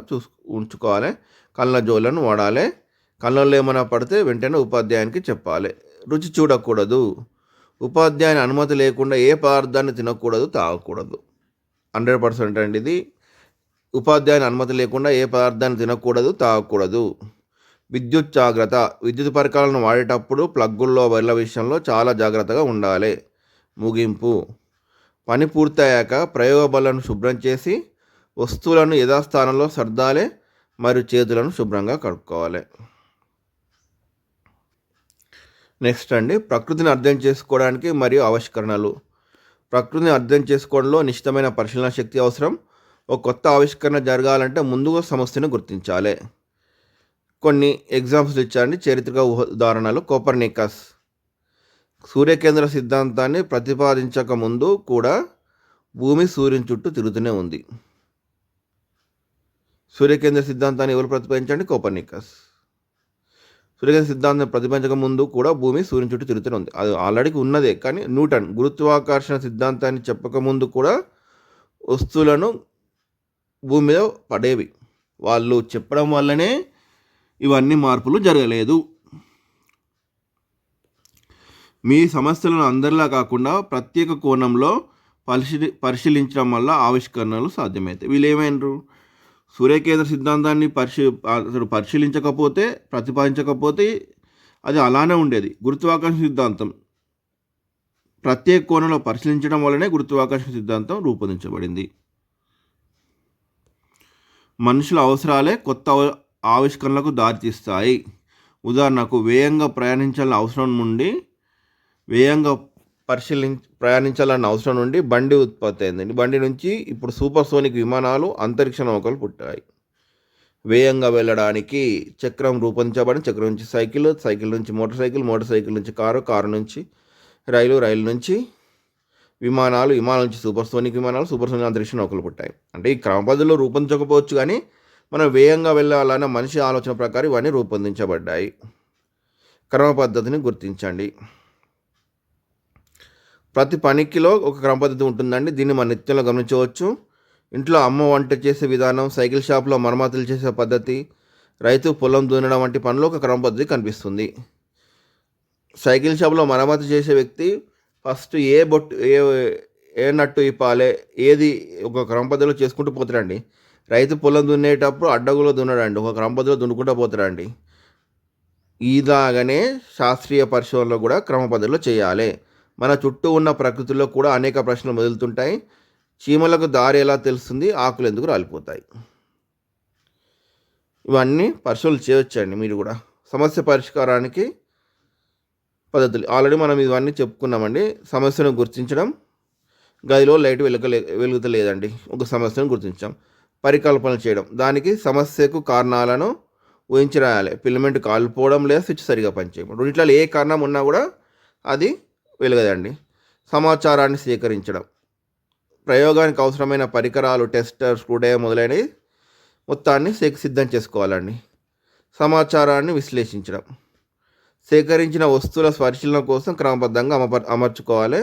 ఉంచుకోవాలి. కళ్ళ జోళ్ళను వాడాలి. కళ్ళల్లో ఏమైనా పడితే వెంటనే ఉపాధ్యాయునికి చెప్పాలి. రుచి చూడకూడదు. ఉపాధ్యాయుని అనుమతి లేకుండా ఏ పదార్థాన్ని తినకూడదు, తాగకూడదు. 100% అండి ఇది. ఉపాధ్యాయుని అనుమతి లేకుండా ఏ పదార్థాన్ని తినకూడదు, తాగకూడదు. విద్యుత్ జాగ్రత్త. విద్యుత్ పరికరాలను వాడేటప్పుడు ప్లగ్గుల్లో వైర్ల విషయంలో చాలా జాగ్రత్తగా ఉండాలి. ముగింపు. పని పూర్తయ్యాక ప్రయోగ బల్లను శుభ్రం చేసి వస్తువులను యథాస్థానంలో సర్దాలి మరియు చేతులను శుభ్రంగా కడుక్కోవాలి. నెక్స్ట్ అండి, ప్రకృతిని అర్థం చేసుకోవడానికి మరియు ఆవిష్కరణలు. ప్రకృతిని అర్థం చేసుకోవడంలో నిశ్చితమైన పరిశీలన శక్తి అవసరం. ఒక కొత్త ఆవిష్కరణ జరగాలంటే ముందుగా సమస్యను గుర్తించాలి. కొన్ని ఎగ్జాంపుల్స్ ఇచ్చారండి. చారిత్రక ఉదాహరణలు. కోపర్నికస్ సూర్యకేంద్ర సిద్ధాంతాన్ని ప్రతిపాదించక ముందు కూడా భూమి సూర్యుని చుట్టూ తిరుగుతూనే ఉంది. సూర్యకేంద్ర సిద్ధాంతాన్ని ఎవరు ప్రతిపాదించండి? కోపర్నికస్. సూర్యకేంద్ర సిద్ధాంతం ప్రతిపాదించక ముందు కూడా భూమి సూర్యుని చుట్టూ తిరుగుతూనే ఉంది. అది ఆల్రెడీ ఉన్నదే. కానీ న్యూటన్ గురుత్వాకర్షణ సిద్ధాంతాన్ని చెప్పక ముందు కూడా వస్తువులను భూమి మీద పడేవి. వాళ్ళు చెప్పడం వల్లనే ఇవన్నీ మార్పులు జరగలేదు. మీ సమస్యలను అందరిలా కాకుండా ప్రత్యేక కోణంలో పరిశీలించడం వల్ల ఆవిష్కరణలు సాధ్యమవుతాయి. వీళ్ళు ఏమైనారు? సూర్యకేంద్ర సిద్ధాంతాన్ని పరిశీలించకపోతే, ప్రతిపాదించకపోతే అది అలానే ఉండేది. గురుత్వాకర్షణ సిద్ధాంతం ప్రత్యేక కోణంలో పరిశీలించడం వల్లనే గురుత్వాకర్షణ సిద్ధాంతం రూపొందించబడింది. మనుషుల అవసరాలే కొత్త ఆవిష్కరణలకు దారితీస్తాయి. ఉదాహరణకు వేగంగా ప్రయాణించాలన్న అవసరం నుండి ప్రయాణించాలన్న అవసరం నుండి బండి ఉత్పత్తి అయిందండి. బండి నుంచి ఇప్పుడు సూపర్సోనిక్ విమానాలు, అంతరిక్ష నౌకలు పుట్టాయి. వేగంగా వెళ్ళడానికి చక్రం రూపొందించబడి, చక్రం నుంచి సైకిల్, సైకిల్ నుంచి మోటార్ సైకిల్, మోటార్ సైకిల్ నుంచి కారు, కారు నుంచి రైలు, రైలు నుంచి విమానాలు, విమానాల నుంచి సూపర్సోనిక్ విమానాలు, సూపర్సోనిక్ అంతరిక్ష నౌకలు పుట్టాయి. అంటే ఈ క్రమ పద్ధతిలో రూపొందించకపోవచ్చు, కానీ మనం వేగంగా వెళ్ళాలన్న మనిషి ఆలోచన ప్రకారం ఇవన్నీ రూపొందించబడ్డాయి. క్రమ పద్ధతిని గుర్తించండి. ప్రతి పనికిలో ఒక క్రమ పద్ధతి ఉంటుందండి. దీన్ని మన నిత్యంలో గమనించవచ్చు. ఇంట్లో అమ్మ వంట చేసే విధానం, సైకిల్ షాప్లో మరమ్మతులు చేసే పద్ధతి, రైతు పొలం దున్నడం వంటి పనులు ఒక క్రమ పద్ధతి కనిపిస్తుంది. సైకిల్ షాప్లో మరమ్మతు చేసే వ్యక్తి ఫస్ట్ ఏ నట్టు ఇప్పాలి, ఏది ఒక క్రమ పద్ధతిలో చేసుకుంటూ పోతారండి. రైతు పొలం దున్నేటప్పుడు అడ్డగులో దున్నడండి, ఒక క్రమ పద్ధతిలో దున్నుకుంటూ పోతారండి. ఇలాగనే శాస్త్రీయ పరిశోధనలో కూడా క్రమ పద్ధతిలో చేయాలి. మన చుట్టూ ఉన్న ప్రకృతిలో కూడా అనేక ప్రశ్నలు మొదలుతుంటాయి. చీమలకు దారి ఎలా తెలుస్తుంది? ఆకులు ఎందుకు రాలిపోతాయి? ఇవన్నీ పరిశోధనలు చేయవచ్చండి. మీరు కూడా సమస్య పరిష్కారానికి పద్ధతులు ఆల్రెడీ మనం ఇవన్నీ చెప్పుకున్నామండి. సమస్యను గుర్తించడం, గదిలో లైట్ వెలుగుతలేదండి, ఒక సమస్యను గుర్తించాం. పరికల్పన చేయడం, దానికి సమస్యకు కారణాలను ఊహించి రాయాలి. ఫిలమెంట్ కాలిపోవడం లేదా స్విచ్ సరిగా పనిచేయడం, రెండిట్లో ఏ కారణం ఉన్నా కూడా అది వెలగదండి. సమాచారాన్ని సేకరించడం, ప్రయోగానికి అవసరమైన పరికరాలు, టెస్టర్, స్క్రూడ్రైవర్ మొదలైనవి మొత్తాన్ని సిద్ధం చేసుకోవాలండి. సమాచారాన్ని విశ్లేషించడం, సేకరించిన వస్తువుల పరిశీలన కోసం క్రమబద్ధంగా అమర్చుకోవాలి.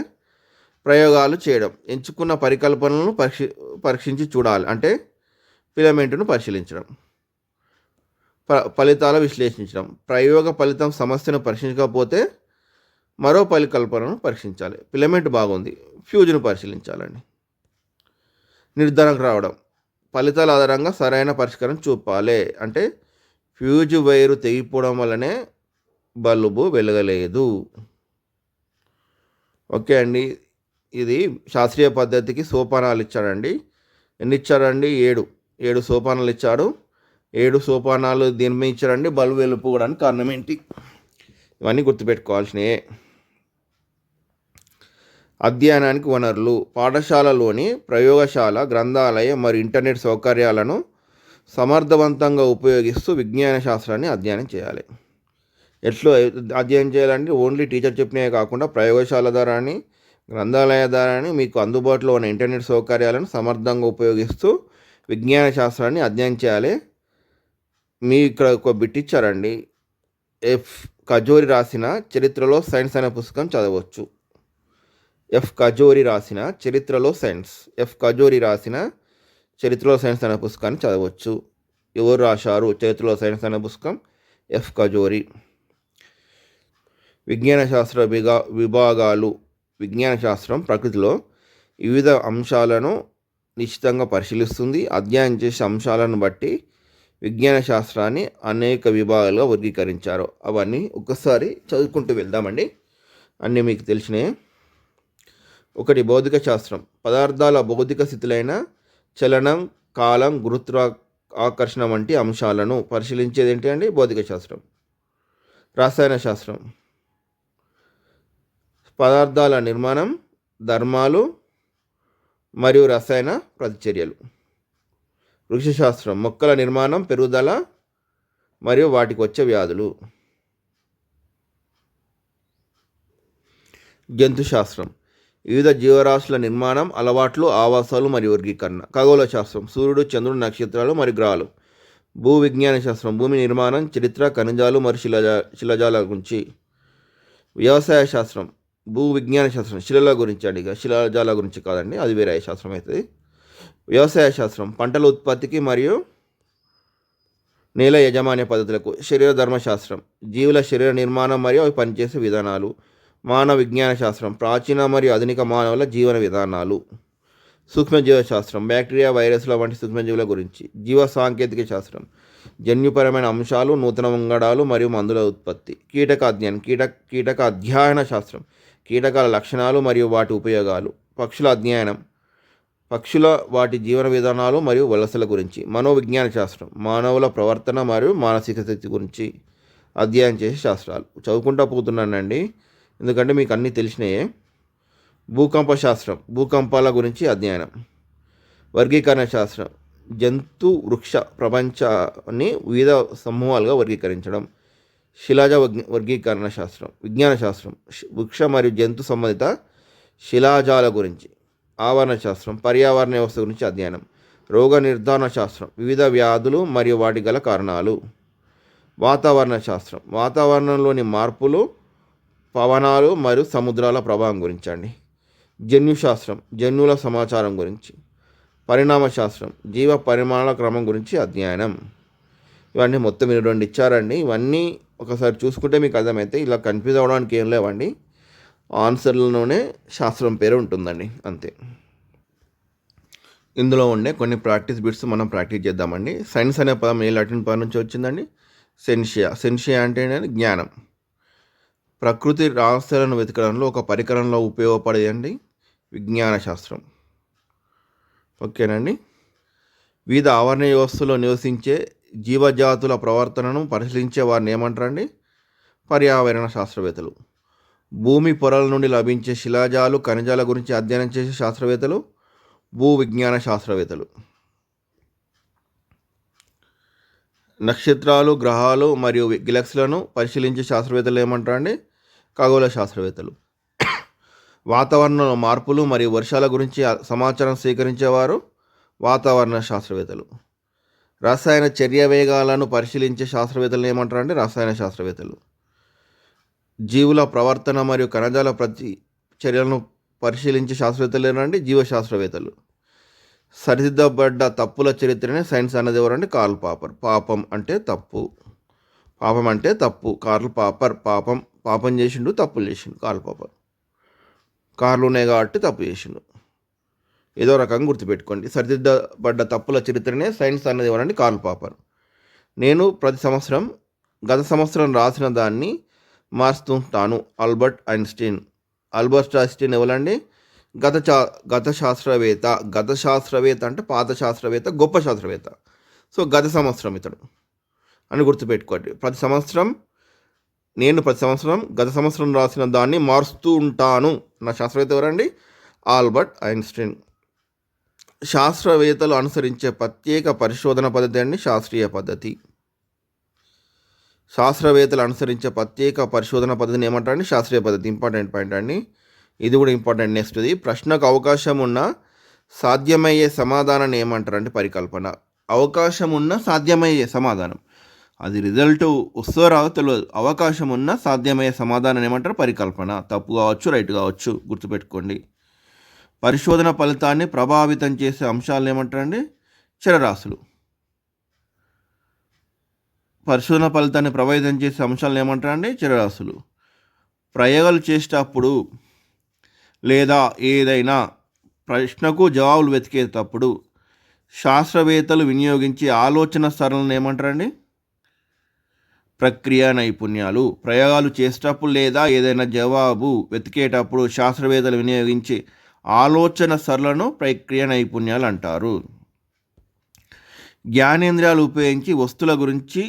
ప్రయోగాలు చేయడం, ఎంచుకున్న పరికల్పనలను పరీక్షించి చూడాలి. అంటే ఫిలమెంట్ను పరిశీలించడం. ఫలితాలు విశ్లేషించడం, ప్రయోగ ఫలితం సమస్యను పరిశీలించకపోతే మరో పరికల్పనను పరీక్షించాలి. ఫిలమెంట్ బాగుంది, ఫ్యూజ్ను పరిశీలించాలండి. నిర్ధారణకు రావడం, ఫలితాల ఆధారంగా సరైన పరిష్కారం చూపాలి. అంటే ఫ్యూజ్ వైరు తెగిపోవడం వల్లనే బల్బు వెలగలేదు. ఓకే అండి, ఇది శాస్త్రీయ పద్ధతికి సోపానాలు ఇచ్చాడండి. ఎన్ని ఇచ్చాడండి? 7 సోపానాలు ఇచ్చాడు. 7 సోపానాలు దీని మీద ఇచ్చాడండి. బల్బు వెలిగిపోవడానికి కారణం ఏంటి? ఇవన్నీ గుర్తుపెట్టుకోవాల్సినవి. అధ్యయనానికి వనరులు, పాఠశాలలోని ప్రయోగశాల, గ్రంథాలయం మరియు ఇంటర్నెట్ సౌకర్యాలను సమర్థవంతంగా ఉపయోగిస్తూ విజ్ఞాన శాస్త్రాన్ని అధ్యయనం చేయాలి. ఎట్లా అధ్యయనం చేయాలంటే ఓన్లీ టీచర్ చెప్పినవే కాకుండా ప్రయోగశాల ద్వారాని, గ్రంథాలయ ద్వారాని, మీకు అందుబాటులో ఉన్న ఇంటర్నెట్ సౌకర్యాలను సమర్థంగా ఉపయోగిస్తూ విజ్ఞాన శాస్త్రాన్ని అధ్యయనం చేయాలి. మీ ఇక్కడ ఒక బిట్ ఇచ్చారండి. ఎఫ్ కజోరి రాసిన చరిత్రలో సైన్స్ అనే పుస్తకం చదవచ్చు. ఎఫ్ కజోరి రాసిన చరిత్రలో సైన్స్ అనే పుస్తకాన్ని చదవచ్చు. ఎవరు రాశారు చరిత్రలో సైన్స్ అనే పుస్తకం? ఎఫ్ కజోరి. విజ్ఞాన శాస్త్ర విభాగాలు. విజ్ఞాన శాస్త్రం ప్రకృతిలో వివిధ అంశాలను నిశ్చితంగా పరిశీలిస్తుంది. అధ్యయనం చేసే అంశాలను బట్టి విజ్ఞాన శాస్త్రాన్ని అనేక విభాగాలుగా వర్గీకరించారు. అవన్నీ ఒక్కసారి చదువుకుంటూ వెళ్దామండి. అన్నీ మీకు తెలిసినాయి. 1 భౌతిక శాస్త్రం. పదార్థాల భౌతిక స్థితులైన చలనం, కాలం, గురుత్వాకర్షణ వంటి అంశాలను పరిశీలించేది ఏంటి అండి? భౌతిక శాస్త్రం. రసాయన శాస్త్రం. పదార్థాల నిర్మాణం, ధర్మాలు మరియు రసాయన ప్రతిచర్యలు. వృక్షశాస్త్రం. మొక్కల నిర్మాణం, పెరుగుదల మరియు వాటికి వచ్చే వ్యాధులు. జంతుశాస్త్రం వివిధ జీవరాశుల నిర్మాణం, అలవాట్లు, ఆవాసాలు మరియు వర్గీకరణ. ఖగోళ శాస్త్రం సూర్యుడు, చంద్రుడు, నక్షత్రాలు మరియు గ్రహాలు. భూ విజ్ఞాన శాస్త్రం భూమి నిర్మాణం, చరిత్ర, ఖనిజాలు మరియు శిలాజాల గురించి. వ్యవసాయ శాస్త్రం భూ విజ్ఞాన శాస్త్రం శిలల గురించి అండి, ఇక శిలాజాల గురించి కాదండి, అది వేరే శాస్త్రం అవుతుంది. వ్యవసాయ శాస్త్రం పంటల ఉత్పత్తికి మరియు నేల యాజమాన్య పద్ధతులకు. శరీర ధర్మశాస్త్రం జీవుల శరీర నిర్మాణం మరియు అవి పనిచేసే విధానాలు. మానవ విజ్ఞాన శాస్త్రం ప్రాచీన మరియు ఆధునిక మానవుల జీవన విధానాలు. సూక్ష్మజీవ శాస్త్రం బ్యాక్టీరియా, వైరస్ల వంటి సూక్ష్మజీవుల గురించి. జీవ సాంకేతిక శాస్త్రం జన్యుపరమైన అంశాలు, నూతన వంగడాలు మరియు మందుల ఉత్పత్తి. కీటక అధ్యయనం కీటక అధ్యయన శాస్త్రం కీటకాల లక్షణాలు మరియు వాటి ఉపయోగాలు. పక్షుల అధ్యయనం పక్షుల వాటి జీవన విధానాలు మరియు వలసల గురించి. మనోవిజ్ఞాన శాస్త్రం మానవుల ప్రవర్తన మరియు మానసిక స్థితి గురించి అధ్యయనం చేసే శాస్త్రాలు. చదువుకుంటా పోతున్నానండి, ఎందుకంటే మీకు అన్నీ తెలిసినాయే. భూకంప శాస్త్రం భూకంపాల గురించి అధ్యయనం. వర్గీకరణ శాస్త్రం జంతు వృక్ష ప్రపంచాన్ని వివిధ సమూహాలుగా వర్గీకరించడం. శిలాజ వర్గీకరణ శాస్త్రం విజ్ఞాన శాస్త్రం వృక్ష మరియు జంతు సంబంధిత శిలాజాల గురించి. ఆవరణ శాస్త్రం పర్యావరణ వ్యవస్థ గురించి అధ్యయనం. రోగ నిర్ధారణ శాస్త్రం వివిధ వ్యాధులు మరియు వాటి గల కారణాలు. వాతావరణ శాస్త్రం వాతావరణంలోని మార్పులు, పవనాలు మరియు సముద్రాల ప్రభావం గురించి అండి. జన్యుశాస్త్రం జన్యువుల సమాచారం గురించి. పరిణామ శాస్త్రం జీవ పరిమాణాల క్రమం గురించి అధ్యయనం. ఇవన్నీ మొత్తం 22 ఇచ్చారండి. ఇవన్నీ ఒకసారి చూసుకుంటే మీకు అర్థమైతే, ఇలా కన్ఫ్యూజ్ అవ్వడానికి ఏం లేవండి, ఆన్సర్లలోనే శాస్త్రం పేరు ఉంటుందండి, అంతే. ఇందులో ఉండే కొన్ని ప్రాక్టీస్ బిట్స్ మనం ప్రాక్టీస్ చేద్దామండి. సైన్స్ అనే పదం ఏ లాటిన్ పదం నుంచి వచ్చిందండి? సెన్షియా అంటే జ్ఞానం. ప్రకృతి రహస్యాలను వెతకడంలో ఒక పరికరంలో ఉపయోగపడేయండి విజ్ఞాన శాస్త్రం. ఓకేనండి. వివిధ ఆవరణ వ్యవస్థలో నివసించే జీవజాతుల ప్రవర్తనను పరిశీలించే వారిని ఏమంటారండి? పర్యావరణ శాస్త్రవేత్తలు. భూమి పొరల నుండి లభించే శిలాజాలు, ఖనిజాల గురించి అధ్యయనం చేసే శాస్త్రవేత్తలు భూ విజ్ఞాన శాస్త్రవేత్తలు. నక్షత్రాలు, గ్రహాలు మరియు గెలాక్సీలను పరిశీలించే శాస్త్రవేత్తలు ఏమంటారండి? ఖగోళ శాస్త్రవేత్తలు. వాతావరణంలో మార్పులు మరియు వర్షాల గురించి సమాచారం సేకరించేవారు వాతావరణ శాస్త్రవేత్తలు. రసాయన చర్య వేగాలను పరిశీలించే శాస్త్రవేత్తలు ఏమంటారండి? రసాయన శాస్త్రవేత్తలు. జీవుల ప్రవర్తన మరియు కణజాల ప్రతి చర్యలను పరిశీలించే శాస్త్రవేత్తలు ఏనండి? జీవశాస్త్రవేత్తలు. సరిదిద్దబడ్డ తప్పుల చరిత్రనే సైన్స్ అన్నది ఎవరండి? కార్ల్ పాపర్. పాపం అంటే తప్పు. కార్ల్ పాపర్ పాపం చేసిండు, తప్పులు చేసిండు. కార్ల్ పాపర్ కార్లు ఉన్నాయి కాబట్టి తప్పు చేసిండు. ఏదో రకంగా గుర్తుపెట్టుకోండి. సరిదిద్దబడ్డ తప్పుల చరిత్రనే సైన్స్ అన్నది ఎవరండి? కార్ల్ పాపర్. నేను గత సంవత్సరం రాసిన దాన్ని మారుస్తుంటాను. ఆల్బర్ట్ ఐన్స్టీన్ ఎవరండి? గత శాస్త్రవేత్త. గత శాస్త్రవేత్త అంటే పాత శాస్త్రవేత్త, గొప్ప శాస్త్రవేత్త. సో గత సంవత్సరం ఇతడు అని గుర్తుపెట్టుకోండి. ప్రతి సంవత్సరం గత సంవత్సరం రాసిన దాన్ని మారుస్తూ ఉంటాను. నా శాస్త్రవేత్త ఎవరండి? Albert Einstein. శాస్త్రవేత్తలు అనుసరించే ప్రత్యేక పరిశోధన పద్ధతి అండి శాస్త్రీయ పద్ధతి. శాస్త్రవేత్తలు అనుసరించే ప్రత్యేక పరిశోధన పద్ధతిని ఏమంటారండి? శాస్త్రీయ పద్ధతి. ఇంపార్టెంట్ పాయింట్ అండి, ఇది కూడా ఇంపార్టెంట్. నెక్స్ట్ది ప్రశ్నకు అవకాశం ఉన్న సాధ్యమయ్యే సమాధానాన్ని ఏమంటారంటే పరికల్పన. అవకాశం ఉన్న సాధ్యమయ్యే సమాధానం, అది రిజల్ట్ వస్తుందో రాదో తెలియదు. అవకాశం ఉన్న సాధ్యమయ్యే సమాధానం ఏమంటారు? పరికల్పన. తప్పు కావచ్చు, రైట్ కావచ్చు, గుర్తుపెట్టుకోండి. పరిశోధన ఫలితాన్ని ప్రభావితం చేసే అంశాలను ఏమంటారండి? చరరాశులు. పరిశోధన ఫలితాన్ని ప్రభావితం చేసే అంశాలను ఏమంటారండి? చరరాశులు. ప్రయోగాలు చేసేటప్పుడు లేదా ఏదైనా ప్రశ్నకు జవాబులు వెతికేటప్పుడు శాస్త్రవేత్తలు వినియోగించే ఆలోచన సరళను ఏమంటారండి? ప్రక్రియ నైపుణ్యాలు. ప్రయోగాలు చేసేటప్పుడు లేదా ఏదైనా జవాబు వెతికేటప్పుడు శాస్త్రవేత్తలు వినియోగించే ఆలోచన సరళను ప్రక్రియ నైపుణ్యాలు అంటారు. జ్ఞానేంద్రియాలు ఉపయోగించి వస్తువుల గురించి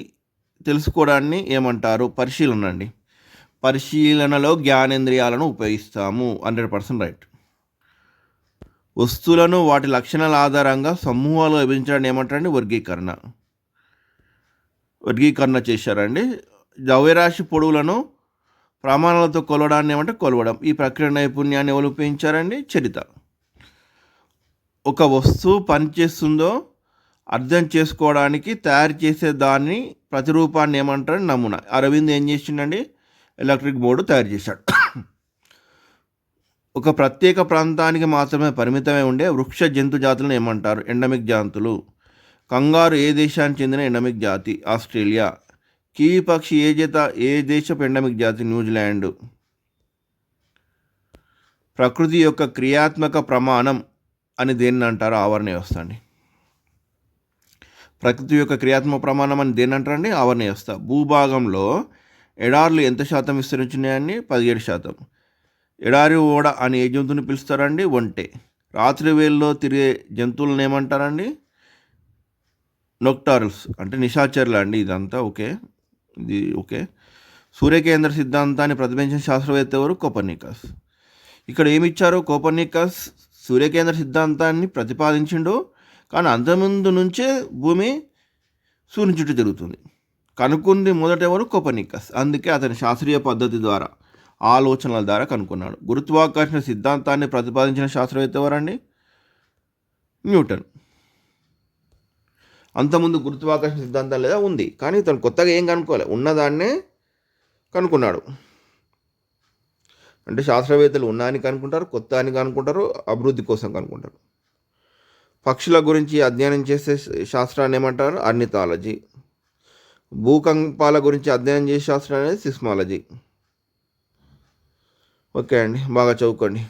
తెలుసుకోవడాన్ని ఏమంటారు? పరిశీలన అండి. పరిశీలనలో జ్ఞానేంద్రియాలను ఉపయోగిస్తాము. 100% రైట్. వస్తువులను వాటి లక్షణాల ఆధారంగా సమూహాలు విభజించడాన్ని ఏమంటారండి? వర్గీకరణ. వర్గీకరణ చేశారండి. ద్రవ్యరాశి పొడవులను ప్రమాణాలతో కొలవడాన్ని ఏమంటే కొలవడం. ఈ ప్రక్రియ నైపుణ్యాన్ని ఎవరు ఉపయోగించారండి? చరిత. ఒక వస్తువు పనిచేస్తుందో అర్థం చేసుకోవడానికి తయారు చేసే దాన్ని ప్రతిరూపాన్ని ఏమంటారు? నమూనా. అరవింద్ ఏం చేసిండండి? ఎలక్ట్రిక్ బోర్డు తయారు చేశాడు. ఒక ప్రత్యేక ప్రాంతానికి మాత్రమే పరిమితమై ఉండే వృక్ష జంతు జాతులను ఏమంటారు? ఎండమిక్ జాతులు. కంగారు ఏ దేశానికి చెందిన ఎండమిక్ జాతి? ఆస్ట్రేలియా. కివి పక్షి ఏ దేశపు ఎండమిక్ జాతి? న్యూజిలాండ్. ప్రకృతి యొక్క క్రియాత్మక ప్రమాణం అని దేన్ని అంటారు? ఆవరణ వ్యవస్థ అండి. ప్రకృతి యొక్క క్రియాత్మక ప్రమాణం అని దేన్ని అంటారండి? ఆవరణ వ్యవస్థ. భూభాగంలో ఎడార్లు ఎంత శాతం విస్తరించున్నాయండి? 17%. ఎడారి ఓడ అని ఏ జంతువుని పిలుస్తారండి? ఒంటె. రాత్రి వేళల్లో తిరిగే జంతువులను ఏమంటారండి? నొక్టారల్స్ అంటే నిశాచరులు అండి. ఇదంతా ఓకే, ఇది ఓకే. సూర్యకేంద్ర సిద్ధాంతాన్ని ప్రతిపాదించిన శాస్త్రవేత్త ఎవరు? కోపర్నికస్. ఇక్కడ ఏమి ఇచ్చారు? కోపర్నికస్ సూర్యకేంద్ర సిద్ధాంతాన్ని ప్రతిపాదించిండు, కానీ అంతకుముందు నుంచే భూమి సూర్యుని చుట్టూ తిరుగుతుంది. కనుక్కుంది మొదట ఎవరు? కోపర్నికస్. అందుకే అతని శాస్త్రీయ పద్ధతి ద్వారా, ఆలోచనల ద్వారా కనుక్కున్నాడు. గురుత్వాకర్షణ సిద్ధాంతాన్ని ప్రతిపాదించిన శాస్త్రవేత్త ఎవరండి? న్యూటన్. అంతకుముందు గురుత్వాకర్షణ సిద్ధాంతం లేదా ఉంది, కానీ తను కొత్తగా ఏం కనుక్కోలే, ఉన్నదాన్నే కనుక్కున్నాడు. అంటే శాస్త్రవేత్తలు ఉన్నాయని కనుక్కుంటారు, కొత్త అని కనుక్కుంటారు, అభివృద్ధి కోసం కనుక్కుంటారు. పక్షుల గురించి అధ్యయనం చేసే శాస్త్రాన్ని ఏమంటారు? ఆర్నిథాలజీ. భూకంపాల గురించి అధ్యయనం చేసే శాస్త్రం అనేది సిస్మాలజీ. ఓకే అండి, బాగా చదువుకోండి.